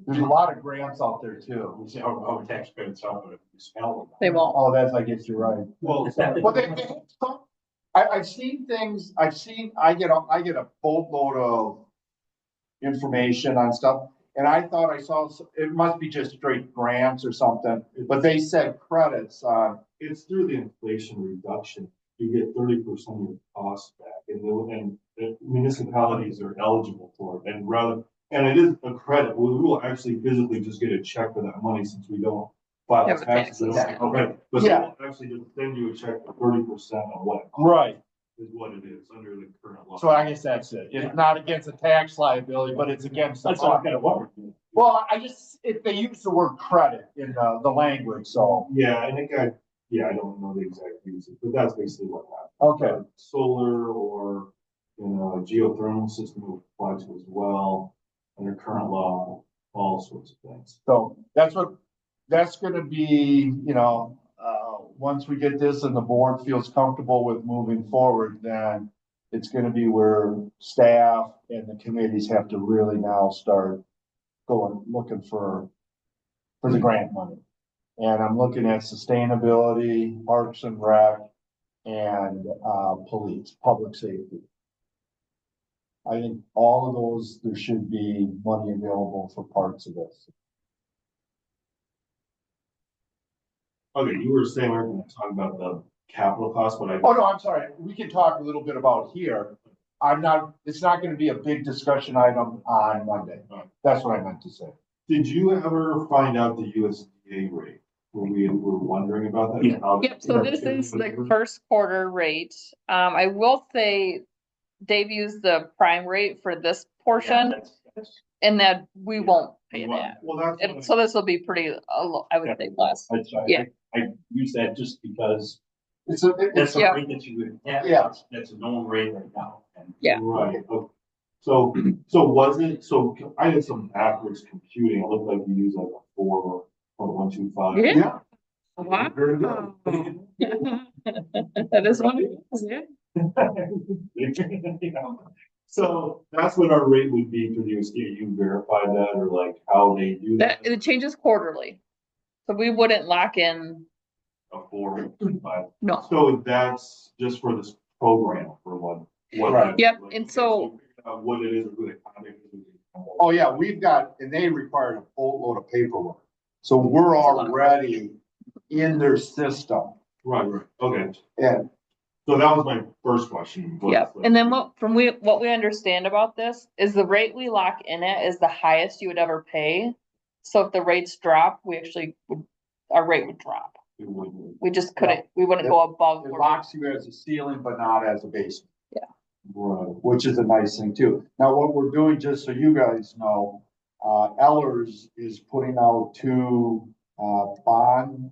S1: There's a lot of grants out there too.
S6: We say, oh, tax credits out, but you spell them.
S2: They won't.
S1: Oh, that's, I guess you're right.
S6: Well,
S1: Well, I've seen things, I get a boatload of information on stuff. And I thought I saw, it must be just straight grants or something, but they said credits on.
S4: It's through the inflation reduction, you get 30% of your costs back, and the municipalities are eligible for it, and it is a credit, we will actually physically just get a check for that money, since we don't file
S2: Yeah, the
S4: taxes.
S2: taxes.
S4: Okay, but
S1: Yeah.
S4: they'll actually just send you a check for 30% of what it costs,
S1: Right.
S4: is what it is under the current law.
S1: So I guess that's it. It's not against a tax liability, but it's against.
S6: That's all kind of what we're doing.
S1: Well, if they use the word credit in the language, so,
S4: Yeah, I think I don't know the exact usage, but that's basically what happened.
S1: okay.
S4: Solar or, you know, a geothermal system will apply to as well, under current law, all sorts of things.
S1: So that's gonna be, you know, once we get this and the board feels comfortable with moving forward, then it's gonna be where staff and the committees have to really now start looking for the grant money. And I'm looking at sustainability, parks and rec, and, police, public safety. I think all of those, there should be money available for parts of this.
S4: Okay, you were saying we're gonna talk about the capital cost, but
S1: Oh, no, I'm sorry. We can talk a little bit about here. It's not gonna be a big discussion item on Monday. That's what I meant to say.
S4: did you ever find out the USDA rate? We were wondering about that?
S6: Yeah.
S4: How-
S2: Yep, so this is the first quarter rate. I will say Dave used the prime rate for this portion, and that we won't pay that.
S4: Well, that's.
S2: And so this will be pretty, I would say less. Yeah.
S6: I use that just because
S1: It's
S6: that's the
S2: Yeah.
S6: rate that you would have.
S1: Yeah.
S6: That's a known rate right now. And
S2: Yeah.
S4: Right, okay. So I did some backwards computing, it looked like you used like a 4.125.
S2: Yeah.
S1: Very good.
S2: Wow. That is one, yeah.
S4: So that's what our rate would be for the USDA, you verify that, or like how they do
S2: That,
S4: that?
S2: it changes quarterly. So we wouldn't lock in,
S4: A 4.5.
S2: no.
S4: So that's just for this program for what?
S1: Right.
S2: Yep, and so-
S4: What it is, or who they contact.
S1: Oh, yeah, and they required a boatload of paperwork. So we're already in their system.
S4: Right, okay,
S1: And
S4: so that was my first question. was,
S2: Yep, and then what we understand about this is the rate we lock in at is the highest you would ever pay. So if the rates drop, our rate would drop.
S4: it would-
S2: We just we wouldn't go above.
S1: it locks you as a ceiling, but not as a basement.
S4: Right.
S1: Which is a nice thing too. Now, what we're doing, just so you guys know, Ellers is putting out 2, bond,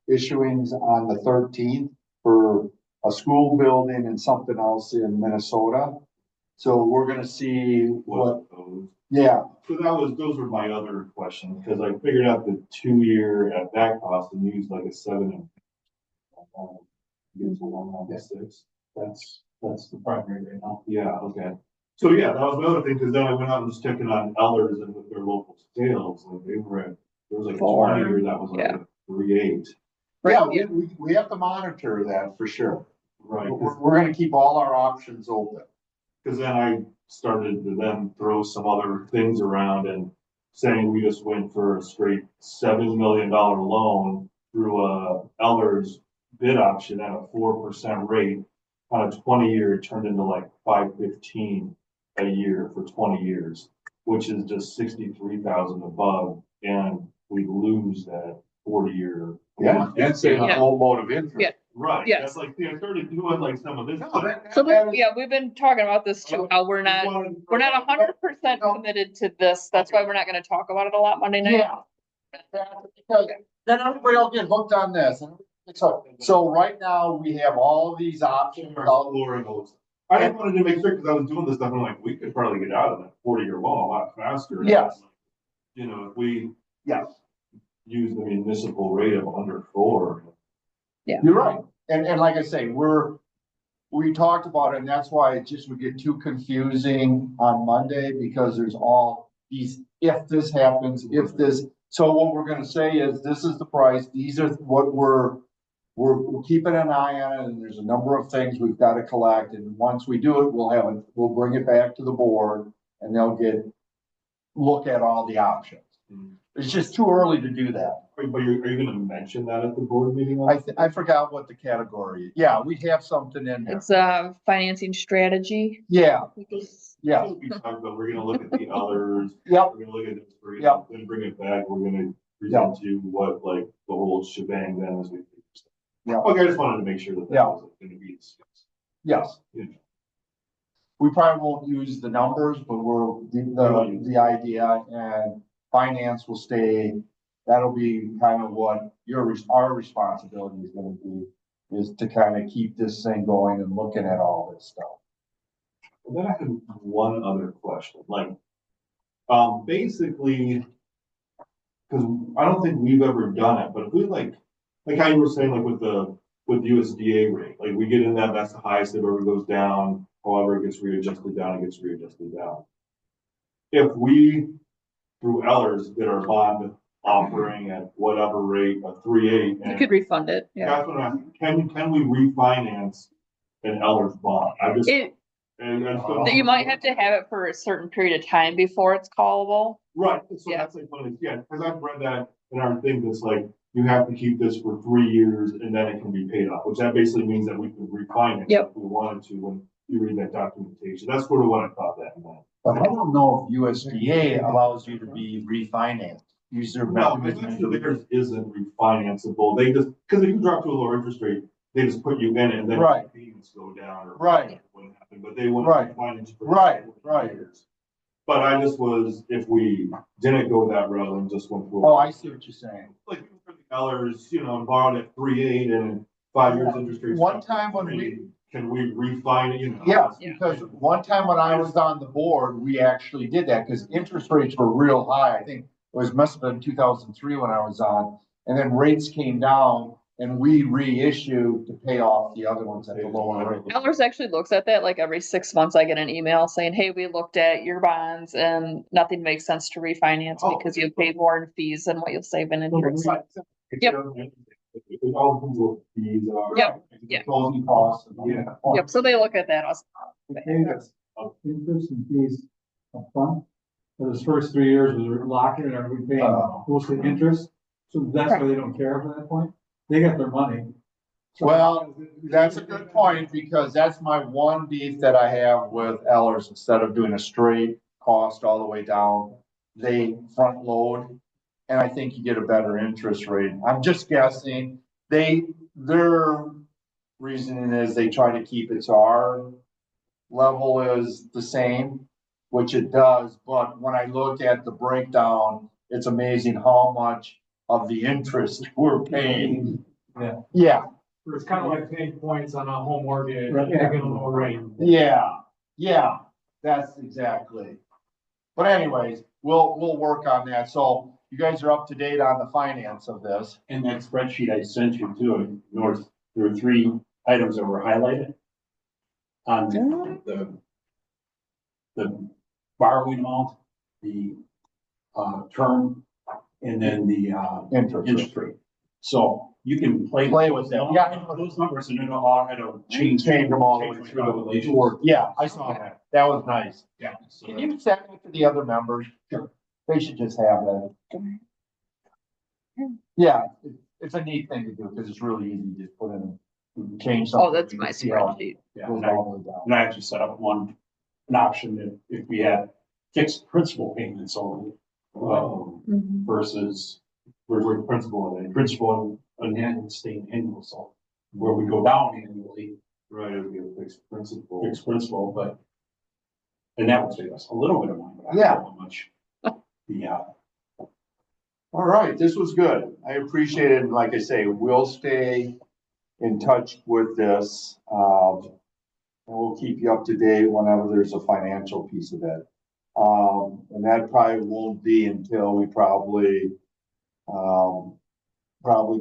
S1: issuings on the 13th for a school building and something else in Minnesota. So we're gonna see what,
S4: those.
S1: yeah,
S4: So those were my other questions, because I figured out the 2 year at that cost and used like a 7 and. Gives a 196.
S6: That's the primary right now.
S4: Yeah, okay. So yeah, that was the other thing, because then I went out and was checking on Ellers and with their local sales, like they were at, there was like a 20 year that was like
S2: Yeah.
S4: a 3.8.
S1: yeah,
S2: Right,
S1: we have to monitor that for sure.
S4: Right,
S1: We're gonna keep all our options open.
S4: because then I started to then throw some other things around and saying we just went for a straight $7 million loan through a Ellers bid option at a 4% rate. On a 20 year, it turned into like 515 a year for 20 years, which is just 63,000 above, and we lose that 40 year.
S1: Yeah, and save a
S2: Yeah.
S1: whole load of interest.
S2: Yeah.
S4: Right,
S2: Yes.
S4: that's like, see, I started doing like some of this.
S1: No,
S4: stuff.
S2: so,
S1: that is-
S2: yeah, we've been talking about this too, how we're not 100% committed to this, that's why we're not gonna talk about it a lot Monday night.
S1: Yeah. Because then everybody will get hooked on this. So right now, we have all these options.
S4: Exploring those. I just wanted to make sure, because I was doing this stuff, I'm like, we could probably get out of that 40 year loan a lot faster.
S1: Yes.
S4: You know, if we
S1: Yes,
S4: use the municipal rate of under 4.
S1: you're right. And like I say, we talked about it, and that's why it just would get too confusing on Monday, because there's all these, if this happens, if this. So what we're gonna say is, this is the price, these are what we're keeping an eye on it, and there's a number of things we've got to collect, and once we do it, we'll bring it back to the board, and they'll look at all the options. It's just too early to do that.
S4: But are you gonna mention that at the board meeting?
S1: I forgot what the category is. Yeah, we have something in there.
S2: It's financing strategy.
S1: Yeah, yeah,
S4: We talked about, we're gonna look at the others,
S1: yep,
S4: we're gonna look at this, we're
S1: Yep.
S4: gonna bring it back, we're gonna present to you what, like, the whole shebang then as we.
S1: Yeah.
S4: Okay, I just wanted to make sure that
S1: Yeah.
S4: was gonna be discussed.
S1: yes.
S4: Yeah.
S1: We probably won't use the numbers, but the idea, and finance will stay, that'll be kind of what our responsibility is gonna be, is to kind of keep this thing going and looking at all this stuff.
S4: And then I had one other question, like, basically, because I don't think we've ever done it, but if we like how you were saying, like with USDA rate, like we get in that's the highest it ever goes down, however it gets readjusted down, it gets readjusted down. If we, through Ellers, did our bond offering at whatever rate, a 3.8.
S2: You could refund it, yeah.
S4: That's what I'm, can we refinance an Ellers bond? I just. And
S2: That you might have to have it for a certain period of time before it's callable.
S4: Right, so
S2: Yeah.
S4: that's like one of the, yeah, because I've read that in our thing, that's like, you have to keep this for 3 years and then it can be paid off, which that basically means that we could refinance
S2: Yep.
S4: if we wanted to when you read that documentation. That's sort of what I thought that meant.
S1: But I don't know if USDA allows you to be refinanced. Use their
S4: No, because actually theirs isn't refinanceable. They just, because if you drop to a lower interest rate, they just put you in it and then
S1: Right.
S4: payments go down or.
S1: Right.
S4: What happened, but they wouldn't
S1: Right.
S4: refinance for.
S1: Right, right.
S4: years. But I just was, if we didn't go that route and just went through.
S1: Oh, I see what you're saying.
S4: Like $50, and borrowed at 3.8 and 5 years interest rates.
S1: One time when
S4: Can we refine it,
S1: Yes,
S2: Yeah.
S1: because one time when I was on the board, we actually did that, because interest rates were real high. I think must have been 2003 when I was on, and then rates came down and we reissued to pay off the other ones at the lower rate.
S2: Ellers actually looks at that, like every 6 months I get an email saying, hey, we looked at your bonds and nothing makes sense to refinance
S4: Oh.
S2: because you've paid more in fees than what you'll save in interest. Yep.
S4: It all depends what fees are.
S2: Yep. Yeah.
S1: Closing costs. And all
S4: Yeah.
S1: that.
S2: Yep, so they look at that also.
S5: We paid us interest and fees upfront. For those first 3 years, was locking and we paying mostly interest. So that's why they don't care at that point. They got their money. So-
S1: Well, that's a good point, because that's my one beef that I have with Ellers. Instead of doing a straight cost all the way down, they front load. And I think you get a better interest rate. I'm just guessing. Their reasoning is they try to keep it so our level is the same, which it does. But when I look at the breakdown, it's amazing how much of the interest we're paying.
S5: Yeah.
S1: Yeah,
S3: It's kind of like paying points on a home mortgage,
S5: Right.
S3: taking a lower rate.
S1: yeah, yeah. that's exactly. But anyways, we'll work on that. So you guys are up to date on the finance of this.
S6: And that spreadsheet I sent you too, North, there were 3 items that were highlighted. On the borrowing amount, the term, and then the interest rate. So you can play with them.
S1: Yeah.
S6: Those numbers and it'll change
S1: them all the way through the
S6: calculations.
S1: Yeah, I saw that. That was nice.
S6: Yeah.
S1: Can you send it to the other members?
S6: Sure.
S1: They should just have that. Yeah, it's a neat thing to do because it's really easy to just put in, change something.
S2: Oh, that's
S1: You
S2: my
S1: can see how it
S2: spreadsheet.
S6: Yeah,
S1: goes
S6: and I,
S1: all the way down.
S6: and I actually set up an option that if we had fixed principal payments only,
S2: Mhm.
S6: versus we're principal and staying annual, so where we go down annually,
S4: Right, it would be a fixed principle.
S6: fixed principal, but and that would save us a little bit of money, but I don't
S1: Yeah.
S6: know how much. Yeah,
S1: All right, this was good. I appreciate it. And like I say, we'll stay in touch with this. And we'll keep you up to date whenever there's a financial piece of it. And that probably won't be until we probably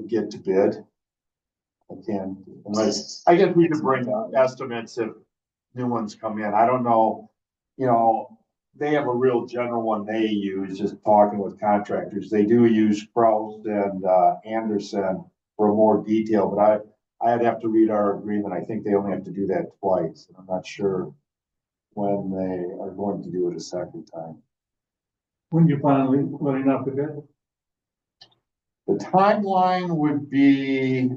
S1: get to bid. Again, unless, I guess we could bring estimates if new ones come in. I don't know, you know, they have a real general one they use, just talking with contractors. They do use Kraus and Anderson for more detail, but I'd have to read our agreement. I think they only have to do that twice. I'm not sure when they are going to do it a second time.
S5: When do you plan on letting out the bid?
S1: The timeline would be,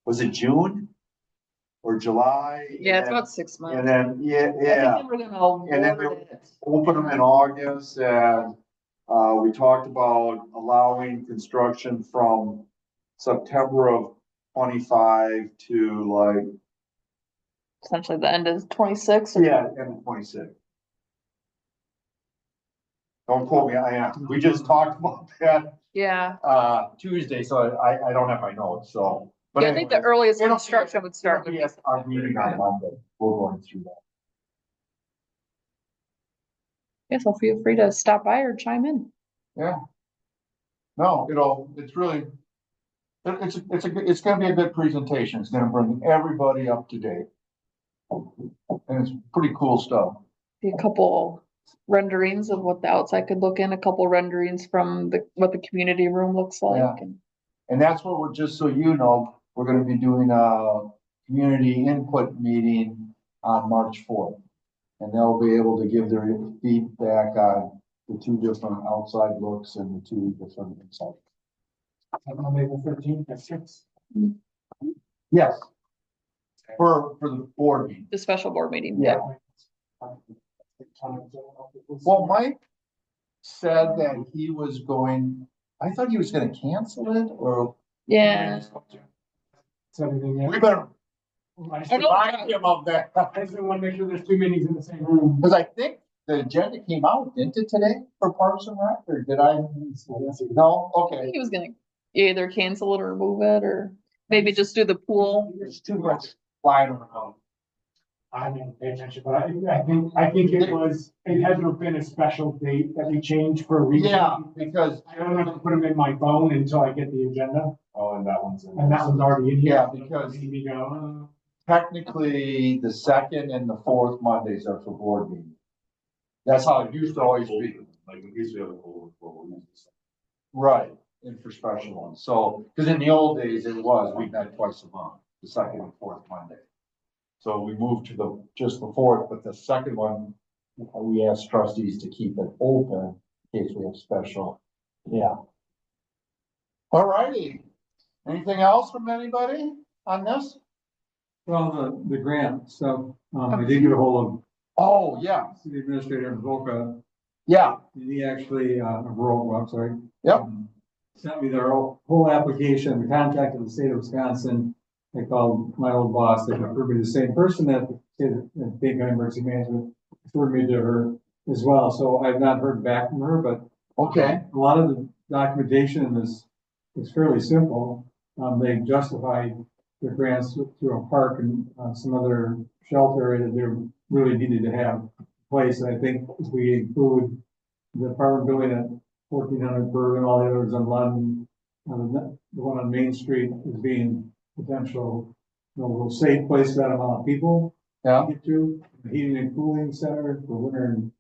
S1: was it June or July?
S2: Yeah, it's about 6 months.
S1: And then, yeah,
S2: I
S1: yeah.
S2: think they were gonna
S1: And then
S2: award it.
S1: Open them in August and, we talked about allowing construction from September of 25 to like,
S2: Essentially the end of 26.
S1: yeah, end of 26. Don't quote me, we just talked about that,
S2: Yeah.
S1: Tuesday, so I don't have my notes, so. But
S2: Yeah, I think the
S1: anyways,
S2: earliest
S1: it'll be-
S2: construction would start
S1: it'll
S2: would
S1: be
S2: be
S1: at our meeting on Monday. We're going through that.
S2: Yeah, so feel free to stop by or chime in.
S1: Yeah. No, it's really, it's gonna be a good presentation. It's gonna bring everybody up to date. And it's pretty cool stuff.
S2: Be a couple renderings of what the outside could look in, a couple renderings from what the community room looks like.
S1: Yeah. And that's what we're, just so you know, we're gonna be doing a community input meeting on March 4th. And they'll be able to give their feedback on the 2 different outside looks and the 2 different inside.
S3: On April 13th at 6.
S1: Yes. For the board meeting.
S2: The special board meeting.
S1: Yeah. Well, Mike said that he was going, I thought he was gonna cancel it, or
S2: Yeah.
S1: we better remind him of that.
S3: I just want to make sure there's 2 meetings in the same room.
S1: Because I think the agenda came out, didn't it, today for Parks and Rec, or did I? No,
S2: I
S1: okay.
S2: think he was gonna either cancel it or move it, or maybe just do the pool.
S1: There's too much flying around.
S3: I didn't pay attention, but I think it had to have been a special date that we changed for a reason.
S1: Yeah, because,
S3: I don't have to put them in my phone until I get the agenda,
S4: Oh, and that one's in.
S3: and that one's already in here.
S1: yeah, because
S3: Maybe go,
S1: technically the 2nd and the 4th Mondays are for board meetings. That's how it used to always be.
S4: Like, we usually have a whole.
S1: Right, and for special ones. So, because in the old days, we met twice a month, the 2nd and 4th Monday. So we moved to just the 4th, but the 2nd one, we asked trustees to keep it open in case we have special. Yeah. All righty. Anything else from anybody on this?
S5: Well, the grant stuff, I did get a hold
S1: Oh, yeah,
S5: of city administrator in Boca,
S1: yeah,
S5: and he actually, I'm sorry.
S1: Yep.
S5: Sent me their whole application, contacted the state of Wisconsin. They called my old boss, they referred me to the same person that Big Emergency Management referred me to her as well. So I've not heard back from her, but
S1: okay,
S5: a lot of the documentation in this is fairly simple. They justified the grants through a park and some other shelter area that they really needed to have place, and I think if we include the apartment building at 1400 Bergen, all the others in London, the one on Main Street is being potential, little safe place for that amount of people
S1: Yeah,
S5: to get to, the heating and cooling center for winter and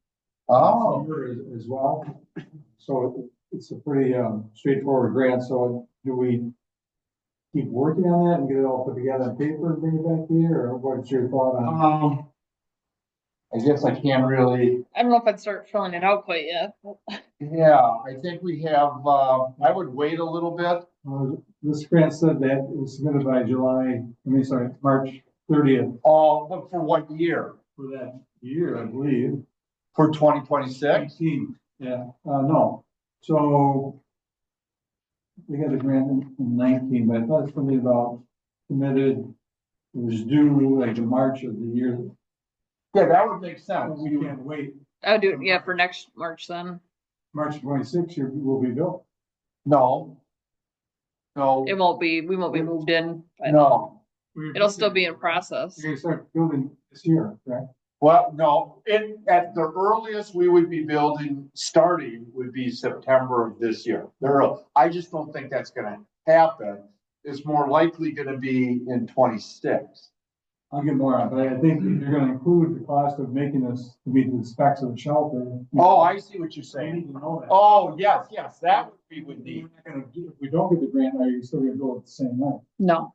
S1: oh,
S5: summer as well. So it's a pretty, straightforward grant, so do we keep working on that and get it all put together on paper and bring it back here, or what's your thought on?
S1: I guess I can't really,
S2: I don't know if I'd start filling it out quite yet.
S1: yeah, I think we have, I would wait a little bit.
S5: This grant said that it was submitted by March 30th
S1: Oh, but for what year?
S5: for that year, I believe.
S1: For 2026?
S5: 19, yeah, no, so we got a grant in 19, but I thought something about committed, it was due like in March of the year.
S1: Yeah, that would make sense.
S5: We can't wait,
S2: I would do it, yeah, for next March then.
S5: March 26th, it will be built.
S1: No. No,
S2: We won't be moved in. by then.
S1: no.
S2: It'll still be in process.
S5: You're gonna start building this year, correct?
S1: Well, no, at the earliest we would be building, starting would be September of this year. I just don't think that's gonna happen. It's more likely gonna be in 26.
S5: I'll get more on, it, but I think you're gonna include the cost of making this to meet the specs of the shelter.
S1: Oh, I see what you're
S5: We
S1: saying.
S5: need to know that.
S1: Oh, yes, that we would need.
S5: We're not gonna do- If we don't get the grant, are you still gonna build it the same way?
S2: No,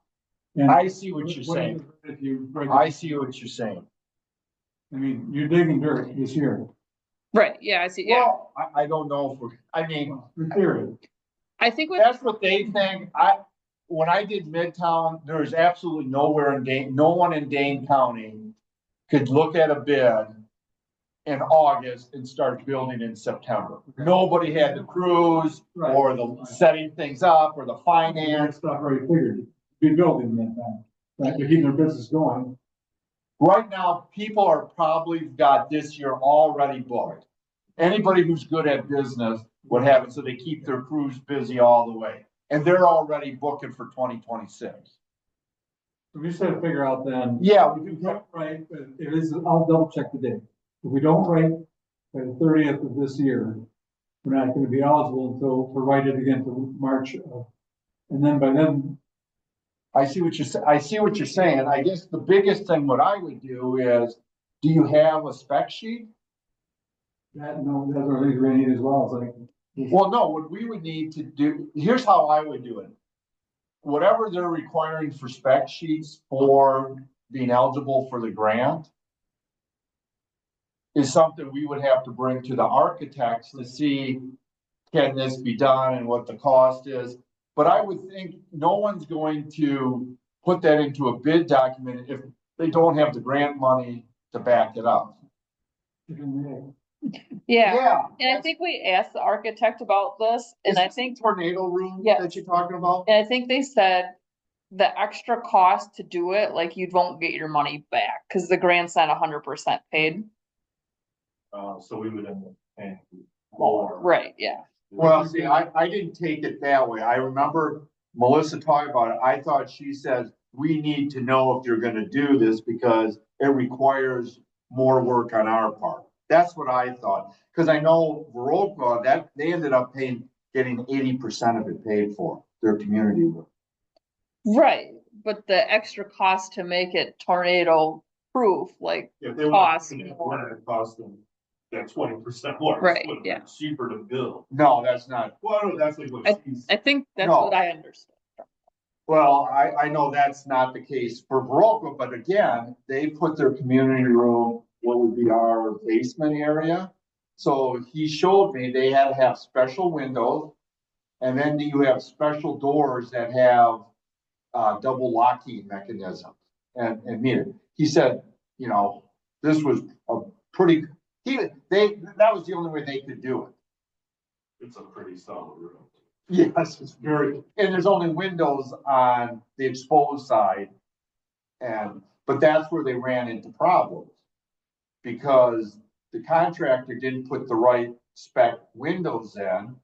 S5: And
S1: I see what you're saying.
S5: If you,
S1: I see what you're saying.
S5: I mean, you're digging dirt this year.
S2: right, yeah, I see, yeah.
S1: Well, I don't know if we're, I mean,
S5: In theory,
S2: I think with,
S1: that's what they think. When I did Midtown, there's absolutely nowhere in Dane, no one in Dane County could look at a bid in August and start building in September. Nobody had the crews or the setting things up or the
S5: and
S1: finance.
S5: stuff already figured, be building that time, right, to keep their business going.
S1: Right now, people are probably got this year already booked. Anybody who's good at business would have it, so they keep their crews busy all the way. And they're already booking for 2026.
S5: We just gotta figure out then.
S1: Yeah,
S5: If
S1: we
S5: we
S1: do.
S5: don't write, but it is, I'll double check the date. If we don't write by the 30th of this year, we're not gonna be eligible to write it again to March of, and then by then,
S1: I see what you're saying. I guess the biggest thing what I would do is, do you have a spec sheet?
S5: that's what I think we're gonna need as well, it's like.
S1: Well, no, what we would need to do, here's how I would do it. Whatever they're requiring for spec sheets for being eligible for the grant is something we would have to bring to the architects to see, can this be done and what the cost is? But I would think no one's going to put that into a bid document if they don't have the grant money to back it up.
S2: yeah, and I think we asked the architect about this, and I think,
S1: Tornado room
S2: Yes.
S1: that you're talking about?
S2: and I think they said the extra cost to do it, like you won't get your money back, cause the grant's not 100% paid.
S4: So we would end up paying more.
S2: Right, yeah.
S1: Well, see, I didn't take it that way. I remember Melissa talking about it. I thought she said, we need to know if you're gonna do this because it requires more work on our part. That's what I thought, because I know Veroka, that they ended up getting 80% of it paid for, their community room.
S2: Right, but the extra cost to make it tornado proof, like,
S4: If they want,
S2: Cost
S4: it
S2: more.
S4: would cost them that 20% more. It's
S2: Right,
S4: would've
S2: yeah.
S4: been Cheaper to build.
S1: No, that's not.
S4: Well, no, that's like what she's.
S2: I think that's
S1: No.
S2: what I understood.
S1: Well, I know that's not the case for Veroka, but again, they put their community room, what would be our basement area. So he showed me they had to have special windows. And then you have special doors that have double locking mechanisms. And he said, you know, this was a pretty, that was the only way they could do it.
S4: It's a pretty solid room.
S1: Yes, it's very, and there's only windows on the exposed side. But that's where they ran into problems. Because the contractor didn't put the right spec windows in.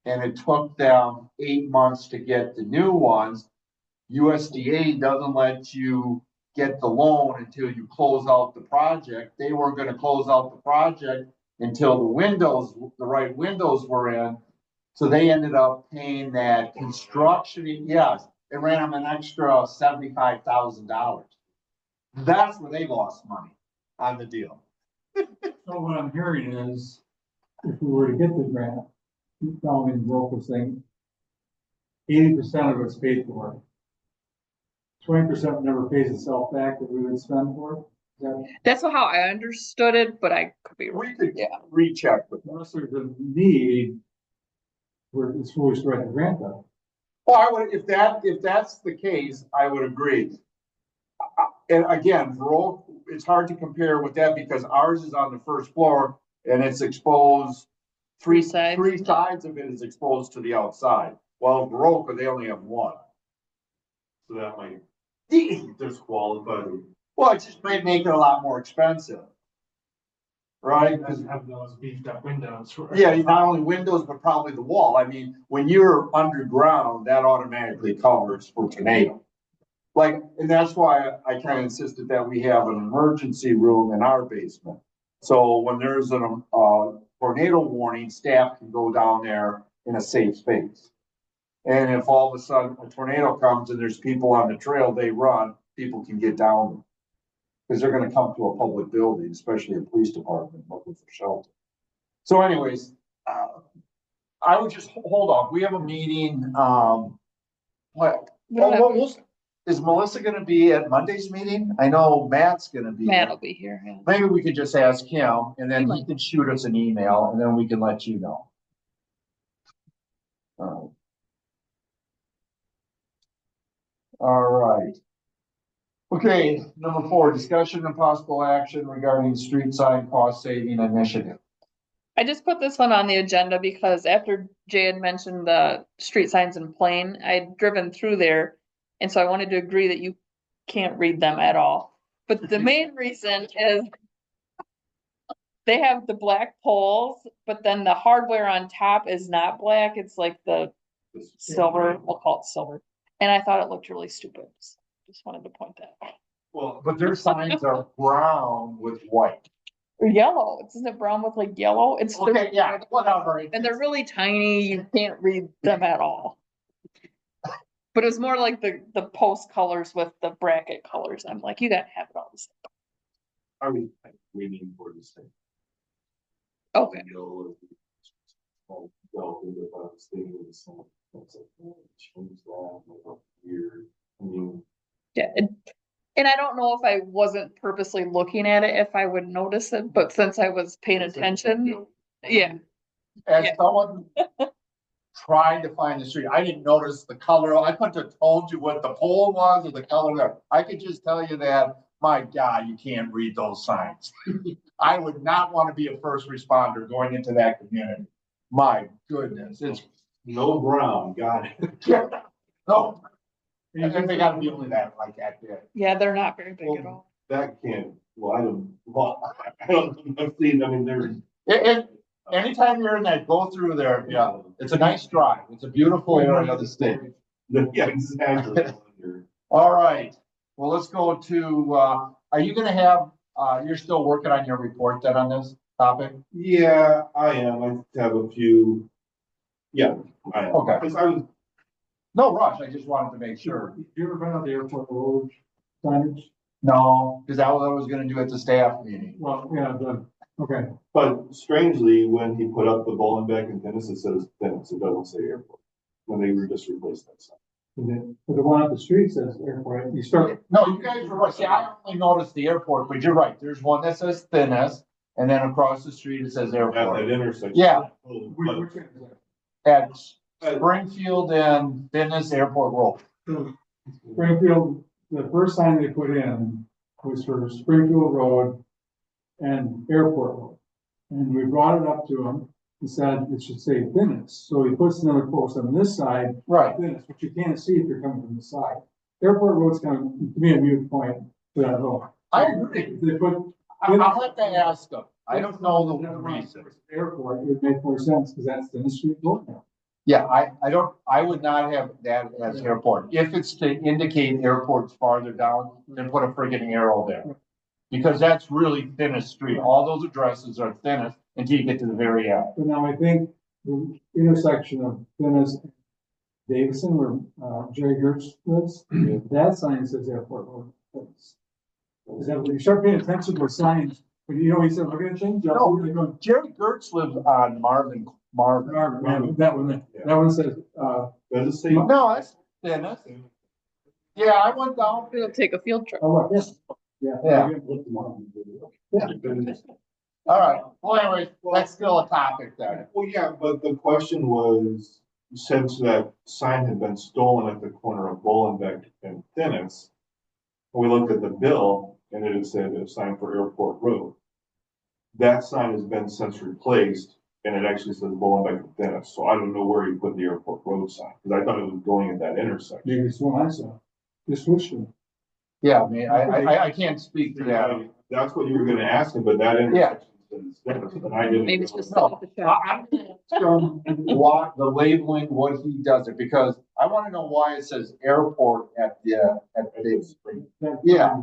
S1: And it took them 8 months to get the new ones. USDA doesn't let you get the loan until you close out the project. They weren't gonna close out the project until the right windows were in. So they ended up paying that construction, yes, it ran them an extra $75,000. That's where they lost money on the deal.
S5: So what I'm hearing is, if we were to get the grant, following Rokas thing, 80% of it's paid for. 20% never pays itself back that we would spend for it. Is that,
S2: That's how I understood it, but I could be wrong.
S1: We could
S2: Yeah.
S1: recheck with them.
S5: unless there's a need, where it's foolish to write the grant up.
S1: Well, I would, if that's the case, I would agree. And again, it's hard to compare with that because ours is on the first floor and it's exposed. Three
S2: sides.
S1: of it is exposed to the outside. While Baroka, they only have one.
S4: So that might disqualify the.
S1: Well, it just may make it a lot more expensive. Right?
S3: It doesn't have those beefed up windows.
S1: Yeah, not only windows, but probably the wall. I mean, when you're underground, that automatically covers for tornado. Like, and that's why I kind of insisted that we have an emergency room in our basement. So when there's a tornado warning, staff can go down there in a safe space. And if all of a sudden a tornado comes and there's people on the trail, they run, people can get down. Because they're gonna come to a public building, especially a police department, looking for shelter. So anyways, I would just hold off. We have a meeting, what?
S2: We don't have-
S1: Is Melissa gonna be at Monday's meeting? I know Matt's gonna be.
S2: Matt will be here. Yeah.
S1: Maybe we could just ask him and then he can shoot us an email and then we can let you know. All right. Okay, number 4, discussion and possible action regarding street sign cost saving initiative.
S2: I just put this one on the agenda because after Jay had mentioned the street signs in Plain, I'd driven through there. And so I wanted to agree that you can't read them at all. But the main reason is they have the black poles, but then the hardware on top is not black. It's like the silver, we'll call it silver. And I thought it looked really stupid. Just wanted to point that out.
S1: Well, but their signs are brown with white.
S2: Or yellow. Isn't it brown with like yellow? It's
S1: Okay, yeah, whatever.
S2: and they're really tiny. You can't read them at all. But it was more like the post colors with the bracket colors. I'm like, you gotta have it all the same.
S4: Are we waiting for the same?
S2: Okay. Yeah. And I don't know if I wasn't purposely looking at it, if I would notice it, but since I was paying attention, yeah.
S1: As
S2: Yeah.
S1: someone trying to find the street, I didn't notice the color. I couldn't have told you what the pole was or the color there. I could just tell you that, my God, you can't read those signs. I would not want to be a first responder going into that community. My goodness, it's,
S4: No brown, got it.
S1: no. I think they gotta be only that, like that big.
S2: Yeah, they're not very big at all.
S4: That can't, I don't, I've seen, I mean, there's.
S1: And anytime you're in that, go through there, yeah, it's a nice drive. It's a beautiful area of the state.
S4: Yeah, exactly.
S1: All right, well, let's go to, are you gonna have, you're still working on your report then on this topic?
S4: Yeah, I am. I have a few. Yeah, I am.
S1: Okay.
S4: Because I was,
S1: No rush, I just wanted to make sure.
S5: Did you ever find out the airport road signage?
S1: No, because that was what I was gonna do at the staff meeting.
S5: Well, yeah, okay.
S4: but strangely, when he put up the Bolenbeck and Dennis, it says Dennis, it doesn't say airport. When they were just replaced that sign.
S5: But the one up the street says airport. You start,
S1: No, you guys were right. See, I only noticed the airport, but you're right. There's one that says Thinness, and then across the street it says
S4: At
S1: airport.
S4: that intersection.
S1: Yeah.
S4: But
S5: which end is that?
S1: At Springfield and Thinness Airport Road.
S5: So Springfield, the first sign they put in was for Springfield Road and Airport Road. And we brought it up to him, he said it should say Thinness, so he puts another post on this side,
S1: Right.
S5: Thinness, which you can't see if you're coming from the side. Airport Road's kind of, to me, a mute point for that road.
S1: I agree.
S5: They put.
S1: I'll have to ask them. I don't know the reason.
S5: Airport, it would make more sense, because that's Thinness Street Road now.
S1: Yeah, I would not have that as airport. If it's to indicate airports farther down, then put a friggin' arrow there. Because that's really thinnest street. All those addresses are thinnest until you get to the very end.
S5: But now I think the intersection of Dennis and Davidson, where, Jerry Gertz lives, that sign says airport road. Is that, when you start paying attention to signs, when you know, he said, we're gonna change.
S1: No, Jerry Gertz lives on Marvin.
S5: That one says,
S4: Does it say?
S1: No, that's thinnest. Yeah, I went down.
S2: We'll take a field trip.
S5: oh, yes. Yeah.
S1: Yeah. All right. Well, anyways, that's still a topic then.
S4: Well, yeah, but the question was, since that sign had been stolen at the corner of Bolenbeck and Dennis, we looked at the bill and it had said a sign for Airport Road. That sign has been since replaced and it actually says Bolenbeck and Dennis, so I don't know where he put the Airport Road sign, because I thought it was going at that intersection.
S5: Maybe it's one I saw. Just switched them.
S1: Yeah, I mean, I can't speak to that.
S4: That's what you were gonna ask him, but that intersection says Dennis, but I didn't.
S2: Maybe it's just.
S1: No, I'm from what the labeling, what he does it, because I want to know why it says airport at the Yeah.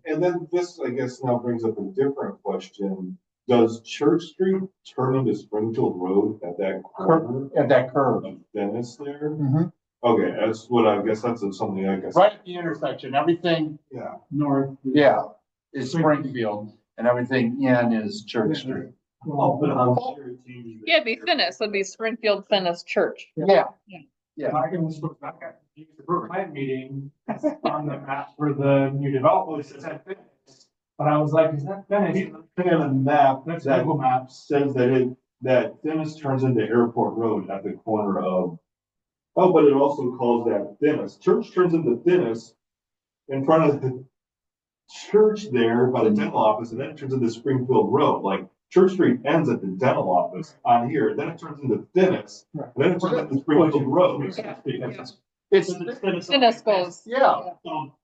S4: And then this, I guess, now brings up a different question. Does Church Street turn into Springfield Road at that corner?
S1: At that curve.
S4: Of Dennis there?
S1: Mhm.
S4: Okay, that's what I guess, that's something I guess.
S1: Right at the intersection, everything,
S4: Yeah.
S5: North.
S1: yeah, is Springfield and everything in is Church Street.
S6: Oh, but I'm sure it changes.
S2: Yeah, it'd be Finnis, it'd be Springfield Finnis Church.
S1: Yeah.
S2: Yeah.
S1: Yeah.
S3: I can just look back at the plan meeting on the map for the new development, it said finished. But I was like, is that finished?
S4: Thing on the map
S3: That's
S4: that
S3: Google Maps.
S4: says that Dennis turns into Airport Road at the corner of, oh, but it also calls that Dennis. Church turns into Dennis in front of the church there by the dental office, and then it turns into Springfield Road. Like, Church Street ends at the dental office on here, then it turns into Dennis, and then it turns into Springfield Road.
S1: It's,
S2: Finnis goes.
S1: yeah.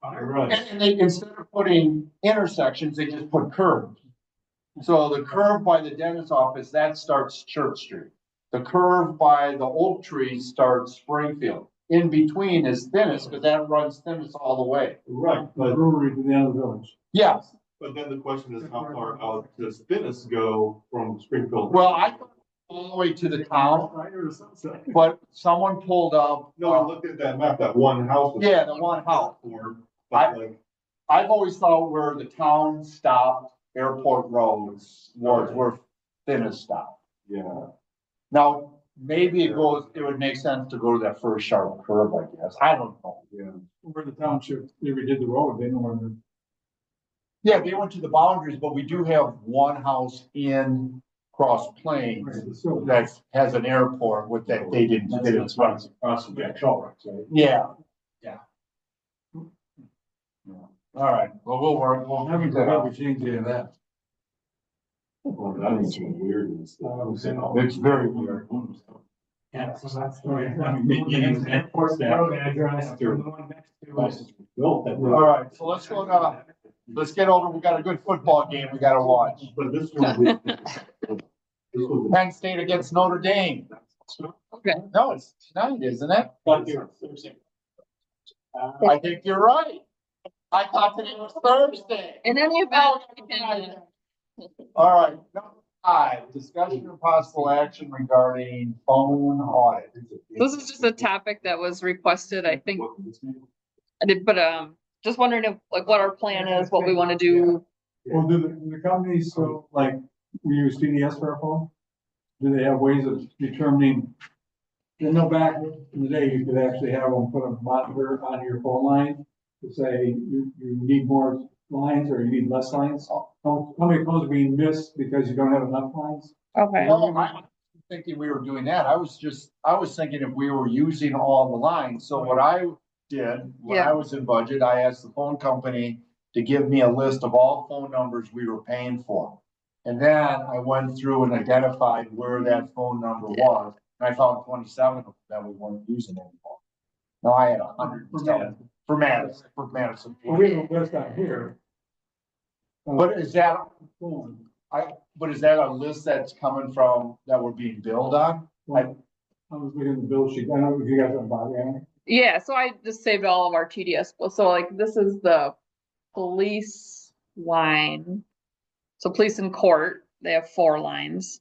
S4: Right.
S1: And they, instead of putting intersections, they just put curves. So the curve by the dentist office, that starts Church Street. The curve by the oak tree starts Springfield. In between is Dennis, because that runs Dennis all the way.
S4: Right, but,
S5: Brewery to the end of the village.
S1: Yes,
S4: but then the question is, how far out does Dennis go from Springfield?
S1: well, I thought all the way to the town, but someone pulled up.
S4: No, I looked at that map, that one house. was-
S1: Yeah, the one house.
S4: But like,
S1: I've always thought where the town stopped, Airport Roads was where Dennis stopped.
S4: yeah.
S1: Now, maybe it would make sense to go to that first sharp curve, I guess. I don't know.
S4: Yeah.
S5: Where the township, they redid the road, they know where the.
S1: Yeah, they went to the boundaries, but we do have one house in Cross Plains that has an airport with that they didn't.
S6: Runs across from Jack Shaw, right?
S1: Yeah. Yeah. All right, well, we'll work, we'll have
S5: Haven't
S1: that
S5: got
S1: out.
S5: to change any of that.
S4: Well, that is some weird.
S1: It's very weird.
S6: Yeah.
S3: So that's.
S6: Airport staff.
S3: Road address, the one next to it.
S6: Built that
S1: All
S6: road.
S1: right, so let's go to, let's get over, we got a good football game we gotta watch.
S4: But this one. This was.
S1: Penn State against Notre Dame.
S2: Okay.
S1: No, it's tonight, isn't it?
S6: But here, Thursday.
S1: I think you're right. I thought today was Thursday.
S2: In any event, you can,
S1: All right, number 5, discussion of possible action regarding phone audit.
S2: this is just a topic that was requested, I think. I did, but, just wondering if, like, what our plan is, what we wanna do.
S5: Well, do the companies, so like, we use TDS for our phone? Do they have ways of determining? You know, back in the day, you could actually have them put a monitor on your phone line to say you need more lines or you need less lines. How many phones are being missed because you don't have enough lines?
S2: Okay.
S1: No, I wasn't thinking we were doing that. I was thinking if we were using all the lines. So what I did, when I was in budget, I asked the phone company to give me a list of all phone numbers we were paying for. And then I went through and identified where that phone number was. And I found 27 of them that we weren't using anymore. Now I had 100 for Madison.
S5: Well, we have a list out here.
S1: But is that,
S5: Phone.
S1: but is that a list that's coming from, that we're being billed on?
S5: I was looking at the bill sheet, I don't know if you guys have about it.
S2: Yeah, so I just saved all of our TDS. So like this is the police line. So police and court, they have 4 lines.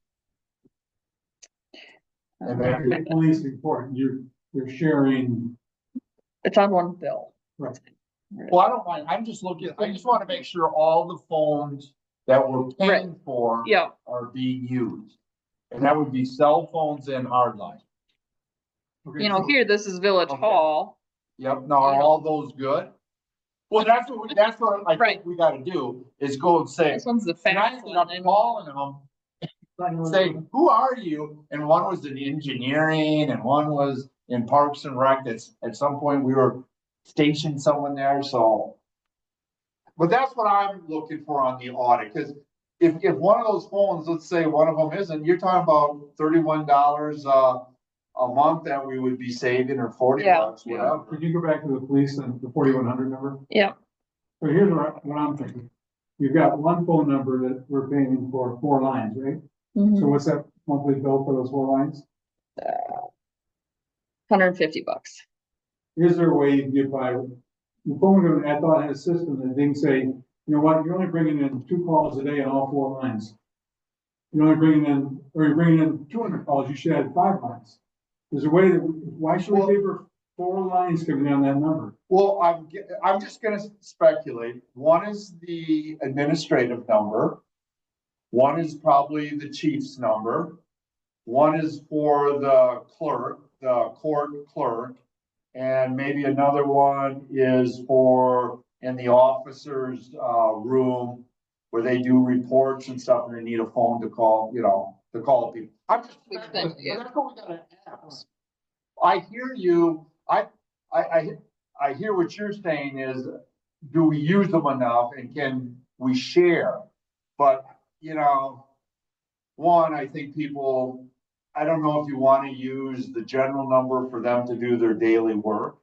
S1: And then-
S5: The police report, you're sharing,
S2: It's on one bill.
S5: Right.
S1: Well, I don't mind, I'm just looking, I just wanna make sure all the phones that we're paying for
S2: Yeah,
S1: are being used. And that would be cell phones and hard lines.
S5: okay,
S2: you know,
S5: so-
S2: here, this is Village
S1: Okay.
S2: Hall.
S1: Yep, now are all those good? Well, that's what I
S2: Right.
S1: think we gotta do, is go and say,
S2: This one's the
S1: and I
S2: fast
S1: ended up
S2: one.
S1: calling them, saying, who are you? And one was in engineering and one was in Parks and Rec, that's, at some point, we were stationed someone there, so. But that's what I'm looking for on the audit, cause if one of those phones, let's say one of them isn't, you're talking about $31, a month that we would be saving, or 40
S2: Yeah.
S1: bucks, whatever.
S5: Could you go back to the police and the 4100 number?
S2: Yeah,
S5: So here's what I'm thinking. You've got one phone number that we're paying for 4 lines, right? So
S2: mhm,
S5: what's that monthly bill for those 4 lines?
S2: $150.
S5: Is there a way you can get by? The phone company, I thought had a system that didn't say, you know what, you're only bringing in 2 calls a day on all 4 lines. You're only bringing in, or you're bringing in 200 calls, you should have 5 lines. There's a way that, why should we pay for 4 lines coming on that number?
S1: Well, I'm just gonna speculate. One is the administrative number. One is probably the chief's number. One is for the clerk, the court clerk. And maybe another one is for, in the officers' room, where they do reports and stuff, and they need a phone to call, to call people. I'm just, that's what we gotta ask. I hear you, I hear what you're saying is, do we use them enough and can we share? But, one, I think people, I don't know if you wanna use the general number for them to do their daily work.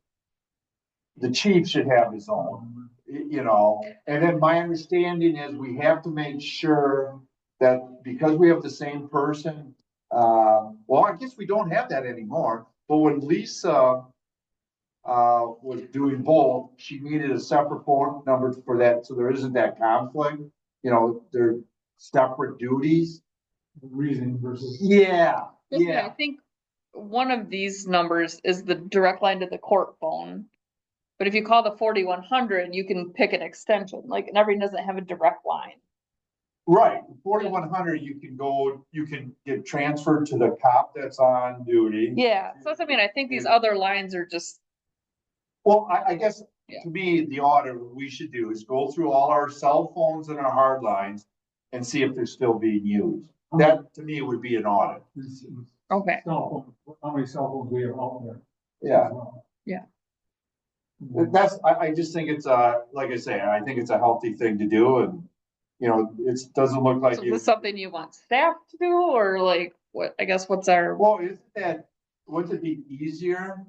S1: The chief should have his own, and then my understanding is we have to make sure that because we have the same person, well, I guess we don't have that anymore, but when Lisa was doing both, she needed a separate phone number for that, so there isn't that conflict, they're separate duties.
S5: Reason versus.
S1: Yeah,
S2: I
S1: yeah,
S2: think one of these numbers is the direct line to the court phone. But if you call the 4100, you can pick an extension, like, and everyone doesn't have a direct line.
S1: right, 4100, you can get transferred to the cop that's on duty.
S2: Yeah, so that's, I think these other lines are just,
S1: Well, I guess,
S2: Yeah.
S1: to me, the audit, what we should do is go through all our cell phones and our hard lines and see if they're still being used. That, to me, would be an audit.
S2: okay,
S5: Cell phone, how many cell phones we have out there?
S1: Yeah,
S2: Yeah.
S1: I just think it's like I say, I think it's a healthy thing to do, and, it doesn't look like
S2: so is
S1: you.
S2: this something you want staff to do, or like, what, I guess, what's our,
S1: Well, wouldn't it be easier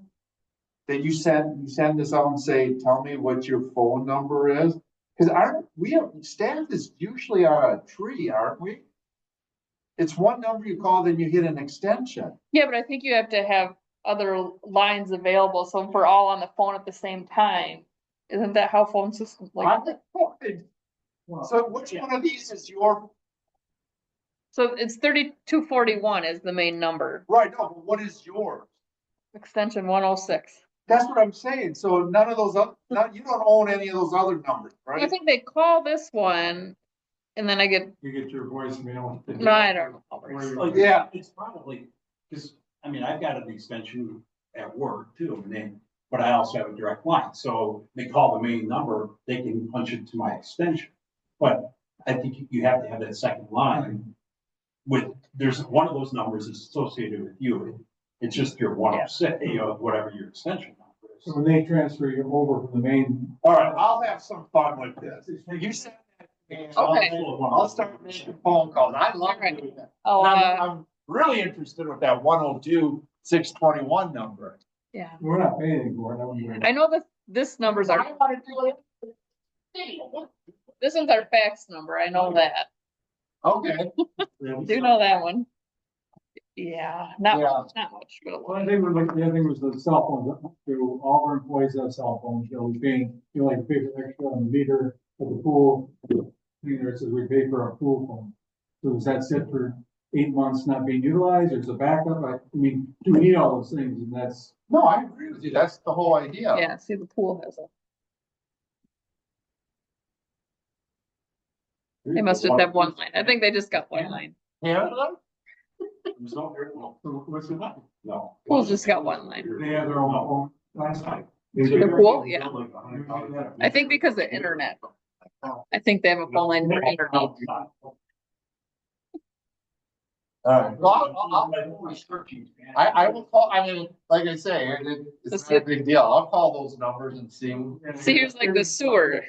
S1: that you send this out and say, tell me what your phone number is? Cause staff is usually on a tree, aren't we? It's one number you call, then you hit an extension.
S2: yeah, but I think you have to have other lines available, so if we're all on the phone at the same time, isn't that how phone systems like?
S1: So which one of these is your,
S2: So it's 3241 is the main number,
S1: right, no, but what is yours?
S2: extension 106.
S1: That's what I'm saying, so none of those, you don't own any of those other numbers,
S2: I
S1: right?
S2: think they call this one, and then I get,
S5: You get your voicemail.
S2: no, I don't know.
S6: Well,
S1: Yeah.
S6: It's probably, because, I've got an extension at work too, but I also have a direct line, so they call the main number, they can punch it to my extension. But I think you have to have that second line there's one of those numbers is associated with you. It's just your 106, whatever your extension number is.
S5: So when they transfer you over from the main.
S1: All right, I'll have some fun with this. You said that, and
S2: Okay.
S1: I'll start making phone calls. I love
S2: Alright.
S1: doing that.
S2: Oh,
S1: And I'm really interested with that 102-621 number.
S2: yeah,
S5: We're not paying anything for it. that wouldn't
S2: I know that this numbers
S1: I
S2: are,
S1: wanna do it.
S2: this one's our fax number, I know that,
S1: Okay,
S2: do know that one. Yeah,
S1: Yeah.
S2: not much, but a
S5: Well, I
S2: little.
S5: think we're like, the other thing was the cell phones, so all our employees have cell phones, you know, we pay, you know, like pay for extra on the meter at the pool. Cleaner, it says we pay for our pool phone. So does that sit for 8 months not being utilized, or is it backup? I mean, do we need all those things, and that's,
S1: No, I agree with you. That's the whole idea.
S2: Yeah, see, the pool has a, they must just have one line. I think they just got one line.
S1: Yeah.
S6: There's no,
S5: so what's it like?
S6: no.
S2: Pool's just got one line.
S5: They have their own phone, last time.
S2: The pool, yeah. I think because of internet. I think they have a phone line for internet.
S1: All right. Well, I will call, I mean, like I say, it's not a big deal. I'll call those numbers and see.
S2: See, here's like the sewer,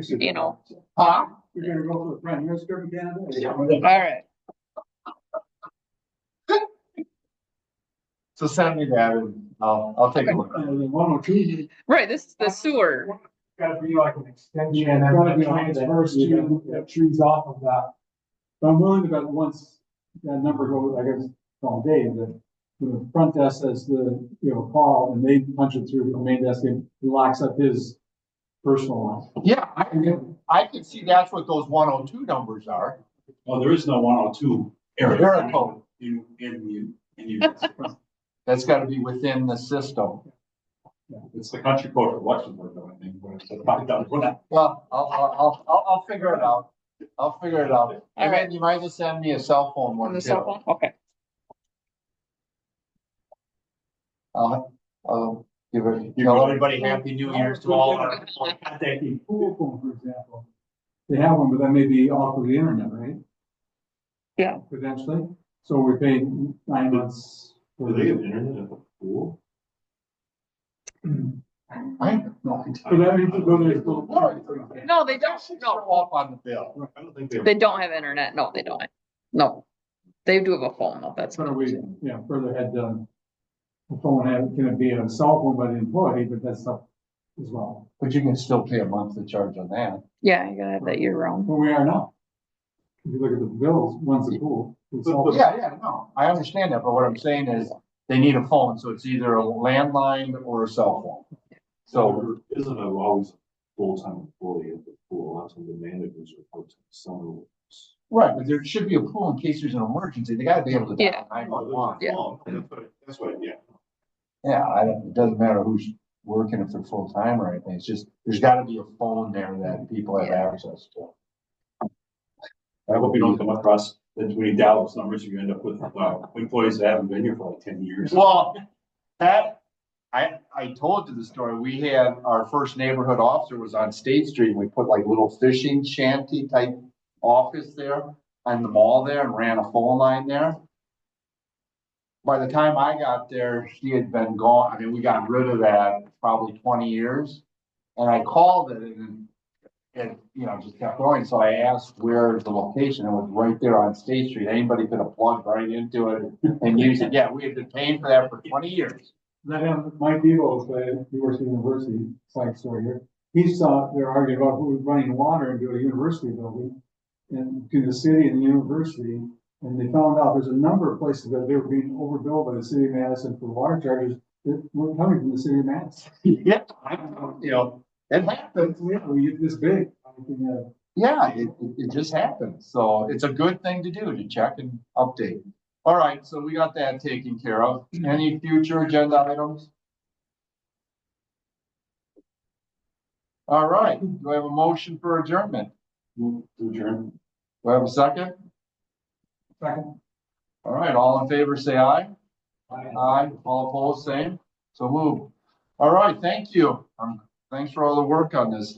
S2: you know.
S1: Huh?
S5: You're gonna go for the prime minister of Canada?
S2: All right.
S1: So send me that and I'll take a look.
S5: And then 102,
S2: Right, this is the sewer.
S3: Gotta be like an extension.
S5: yeah,
S3: and
S5: it's gotta be
S3: transfers
S5: on
S3: to the trees off of that.
S5: But I'm willing to bet once that number goes, I guess, all day, that the front desk says the, you know, call, and they punch it through the main desk, and he locks up his personal line.
S1: Yeah, I can see that's what those 102 numbers are.
S6: Well, there is no 102 area.
S1: Area code.
S6: In
S1: That's gotta be within the system.
S6: it's the country code for Luxembourg, though, I think. Where it's locked up.
S1: Well, I'll figure it out. I'll figure it out. And then you might just send me a cell phone
S2: On
S1: one
S2: the
S1: too.
S2: cell phone, okay.
S1: I'll give it, tell everybody happy New Year's to all our.
S5: Contact the pool phone, for example. They have one, but that may be off of the internet, right?
S2: Yeah.
S5: Potentially, so we pay 9 months.
S4: Do they have internet at the pool?
S1: I have no idea.
S5: So that means to go there. So-
S2: No, they don't,
S1: Show
S2: no,
S1: up on the bill.
S4: I don't think they have.
S2: they don't have internet. No, they don't. No. They do have a phone though, that's.
S5: But are we, yeah, further ahead, the phone can it be a cell phone by the employee, but that's up as well.
S1: But you can still pay a monthly charge on that.
S2: Yeah, you gotta have that year round.
S5: Where we are now. If you look at the bills, once a pool. it's all-
S1: Yeah, no, I understand that, but what I'm saying is they need a phone, so it's either a landline or a cell phone. So,
S4: There isn't always a full-time employee at the pool, that's when the managers are part-time summer.
S1: right, but there should be a pool in case there's an emergency. They gotta be able to.
S2: Yeah.
S1: dial 911.
S2: Yeah.
S4: That's what, yeah.
S1: Yeah, it doesn't matter who's working, if they're full-time or anything. It's just, there's gotta be a phone there that people have
S2: Yeah.
S1: access to.
S6: I hope you don't come across that when you dial those numbers, you end up with employees that haven't been here for like 10 years.
S1: Well, I told you the story. We had, our first neighborhood officer was on State Street. We put like little fishing shanty type office there on the mall there and ran a phone line there. By the time I got there, she had been gone. I mean, we got rid of that probably 20 years. And I called it and you know, just kept going. So I asked where the location, it was right there on State Street. Anybody could have plugged right into it and used it. Yeah, we had been paying for that for 20 years.
S5: That Mike Devo's, the University side story here. He saw, they're arguing about who was running water into a university building. And to the city and the university, and they found out there's a number of places that they were being overbilled by the city of Madison for water charges that were coming from the city of Madison.
S1: Yeah, you know, it happens.
S5: We get this big.
S1: Yeah, it just happens. So it's a good thing to do, to check and update. All right, so we got that taken care of. Any future agenda items? All right, do I have a motion for adjournment?
S6: Move to adjourn.
S1: Do I have a second?
S5: Second.
S1: All right, all in favor, say aye. Aye, all opposed, same. So move. All right, thank you. Thanks for all the work on this stuff.